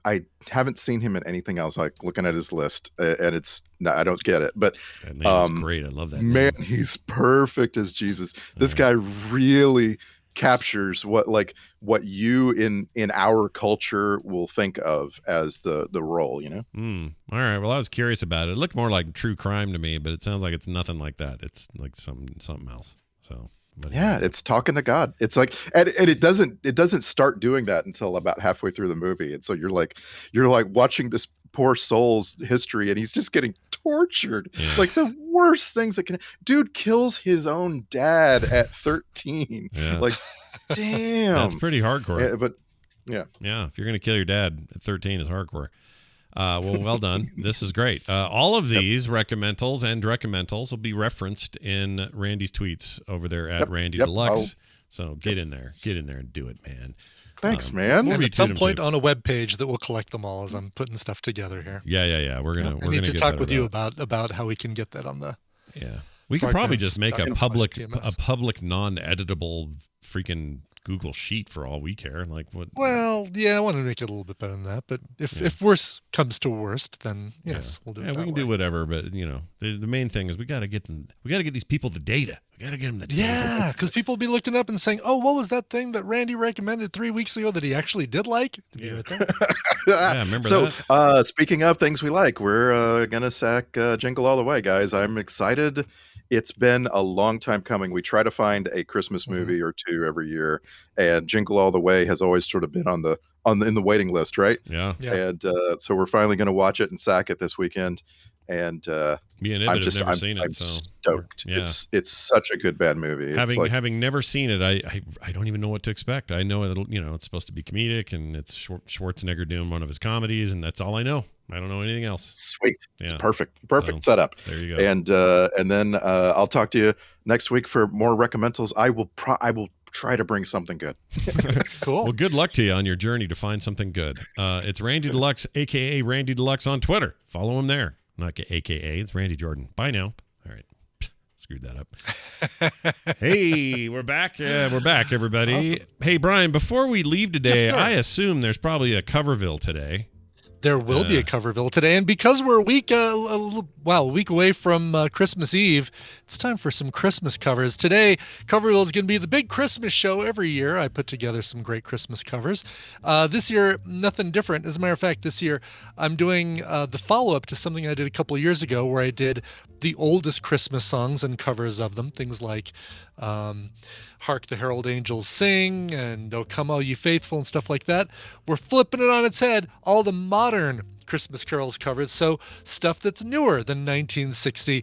I haven't seen him in anything else. Like looking at his list, and I don't get it. But that name is great. I love that man. name. He's perfect as Jesus. This guy really captures what you in our culture will think of as the role. All right. Well, I was curious about it. It looked more like true crime to me, but it sounds like it's nothing like that. It's like something else. So. It's talking to God. It's like, and it doesn't start doing that until about halfway through the movie. And so you're like watching this poor soul's history, and he's just getting tortured. Like the worst things that dude kills his own dad at 13. Like, damn, that's pretty hardcore. But if you're gonna kill your dad at 13 is hardcore. Well done. This is great. All of these Reccamentals and Reccamentals will be referenced in Randy's tweets over there at Randy Deluxe. So get in there and do it, man. Thanks, man. And at some point on a web page that will collect them all as I'm putting stuff together here. Yeah. We're gonna to talk with you about how we can get that on the. Yeah, we could probably just make a public non-editable freaking Google Sheet for all we care. Like what? Well, I want to make it a little bit better than that. But if worse comes to worst, then yes, we'll do it. We can do whatever. But the main thing is we got to get these people the data. We got to get them the data. Yeah, because people will be looking up and saying, "Oh, what was that thing that Randy recommended 3 weeks ago that he actually did like?" Right there. Remember that. So, speaking of things we like, we're gonna sack Jingle All the Way, guys. I'm excited. It's been a long time coming. We try to find a Christmas movie or two every year, and Jingle All the Way has always sort of been in the waiting list, right? Yeah. And so we're finally going to watch it and sack it this weekend. And me and Ibit have never seen it. I'm so stoked. It's such a good bad movie. Having never seen it, I don't even know what to expect. I know it's supposed to be comedic, and it's Schwarzenegger doing one of his comedies, and that's all I know. I don't know anything else. Sweet. It's perfect setup. There you go. And then I'll talk to you next week for more Reccamentals. I will try to bring something good. Cool. Well, good luck to you on your journey to find something good. It's Randy Deluxe, aka Randy Deluxe on Twitter. Follow him there. Not AKA, it's Randy Jordan. Bye now. All right. Screwed that up. Hey, we're back. We're back, everybody. Awesome. Hey, Brian, before we leave today, Yes, sir. I assume there's probably a Coverville today. There will be a Coverville today, and because we're a week away from Christmas Eve, it's time for some Christmas covers. Today, Coverville is going to be the big Christmas show every year. I put together some great Christmas covers. This year, nothing different. As a matter of fact, this year I'm doing the follow-up to something I did a couple of years ago, where I did the oldest Christmas songs and covers of them, things like Hark the Herald Angels Sing and O Come All Ye Faithful and stuff like that. We're flipping it on its head, all the modern Christmas carols covered, so stuff that's newer than 1960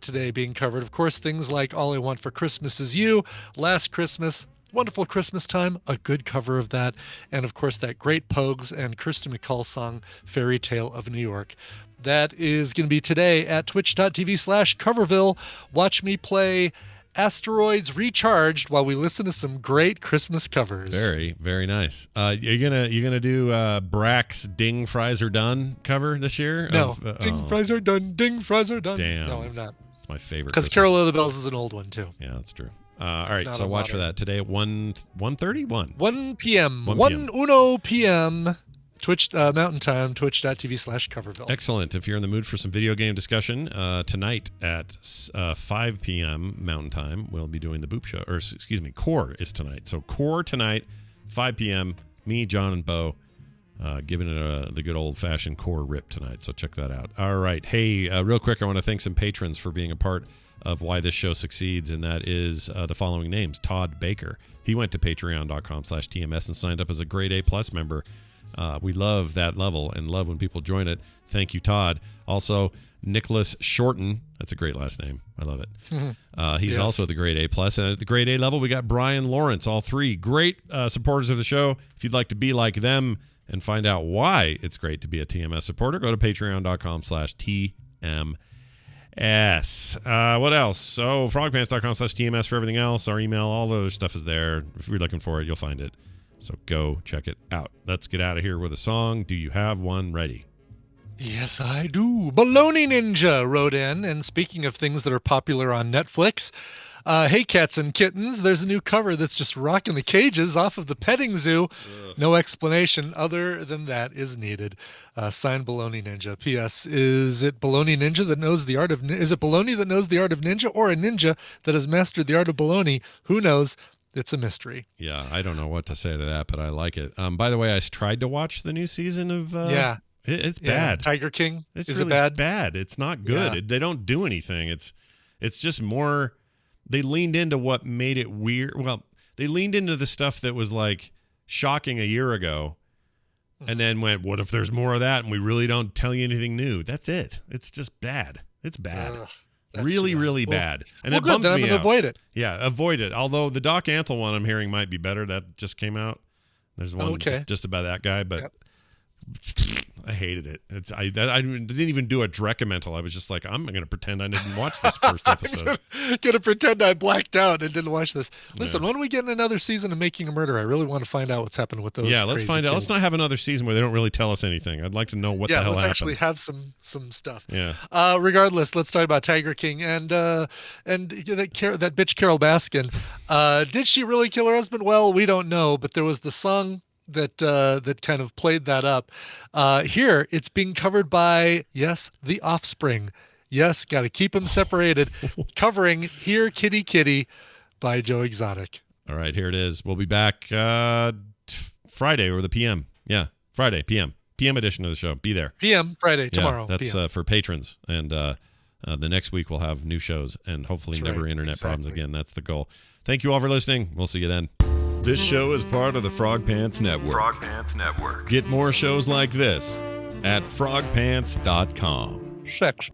today being covered. Of course, things like All I Want for Christmas Is You, Last Christmas, Wonderful Christmas Time, a good cover of that, and of course that great Pogues and Kirsty MacColl song, Fairy Tale of New York. That is going to be today at twitch.tv/Coverville. Watch me play Asteroids Recharged while we listen to some great Christmas covers. Very, very nice. You're gonna do Brack's "Ding Fries Are Done" cover this year? No, Ding Fries Are Done. Ding Fries Are Done. Damn. No, I'm not. It's my favorite. Because Carol of the Bells is an old one too. Yeah, that's true. All right, so watch for that today at 1 p.m. 1 p.m. Twitch Mountain Time, twitch.tv/Coverville. Excellent. If you're in the mood for some video game discussion, tonight at 5 p.m. Mountain Time, we'll be doing the Boop Show. Or, excuse me, Core is tonight. So Core tonight, 5 p.m., me, John, and Bo, giving it the good old-fashioned Core rip tonight. So check that out. All right. Hey, real quick, I want to thank some patrons for being a part of why this show succeeds, and that is the following names. Todd Baker. He went to patreon.com/TMS and signed up as a grade A plus member. We love that level and love when people join it. Thank you, Todd. Also, Nicholas Shorten. That's a great last name. I love it. He's also the grade A plus. And at the grade A level, we got Brian Lawrence. All three great supporters of the show. If you'd like to be like them and find out why it's great to be a TMS supporter, go to patreon.com/TMS. What else? So frogpants.com/TMS for everything else. Our email, all the other stuff is there. If you're looking for it, you'll find it. So go check it out. Let's get out of here with a song. Do you have one ready? Yes, I do. Baloney Ninja wrote in, and speaking of things that are popular on Netflix, hey, cats and kittens, there's a new cover that's just rocking the cages off of the petting zoo. Ugh. No explanation other than that is needed. Signed Baloney Ninja. P.S. Is it Baloney Ninja that knows the art of... Is it Baloney that knows the art of ninja, or a ninja that has mastered the art of baloney? Who knows? It's a mystery. Yeah, I don't know what to say to that, but I like it. By the way, I tried to watch the new season of... It's bad. Tiger King? Is really it bad? Bad. It's not good. Yeah. They don't do anything. It's just more... They leaned into what made it weird. Well, they leaned into the stuff that was like shocking a year ago, and then went, what if there's more of that and we really don't tell you anything new? That's it. It's just bad. It's bad. Really, really bad. And it bums me out. I'm going to avoid it. Yeah, avoid it. Although the Doc Antle one I'm hearing might be better. That just came out. There's one just about that guy, but I hated it. I didn't even do a Reccamentals. I was just like, I'm going to pretend I didn't watch this first episode. Going to pretend I blacked out and didn't watch this. Listen, when we get in another season of Making a Murder, I really want to find out what's happened with those. Yeah, let's find out. Kids. Let's not have another seson where they don't really tell us anything. I'd like to know what the hell happened. Yeah, let's actually have some stuff. Yeah. Regardless, let's talk about Tiger King and that bitch Carol Baskin. Did she really kill her husband? Well, we don't know, but there was the song that kind of played that up. Here, it's being covered by, yes, The Offspring. Yes, got to keep them separated. Covering Here Kitty Kitty by Joe Exotic. All right, here it is. We'll be back Friday or the PM. Yeah, Friday, PM. PM edition of the show. Be there. PM, Friday, tomorrow. That's for patrons. And the next week we'll have new shows and hopefully never internet problems again. That's the goal. Thank you all for listening. We'll see you then. This show is part of the Frog Pants Network. Frog Pants Network. Get more shows like this at frogpants.com. Sex.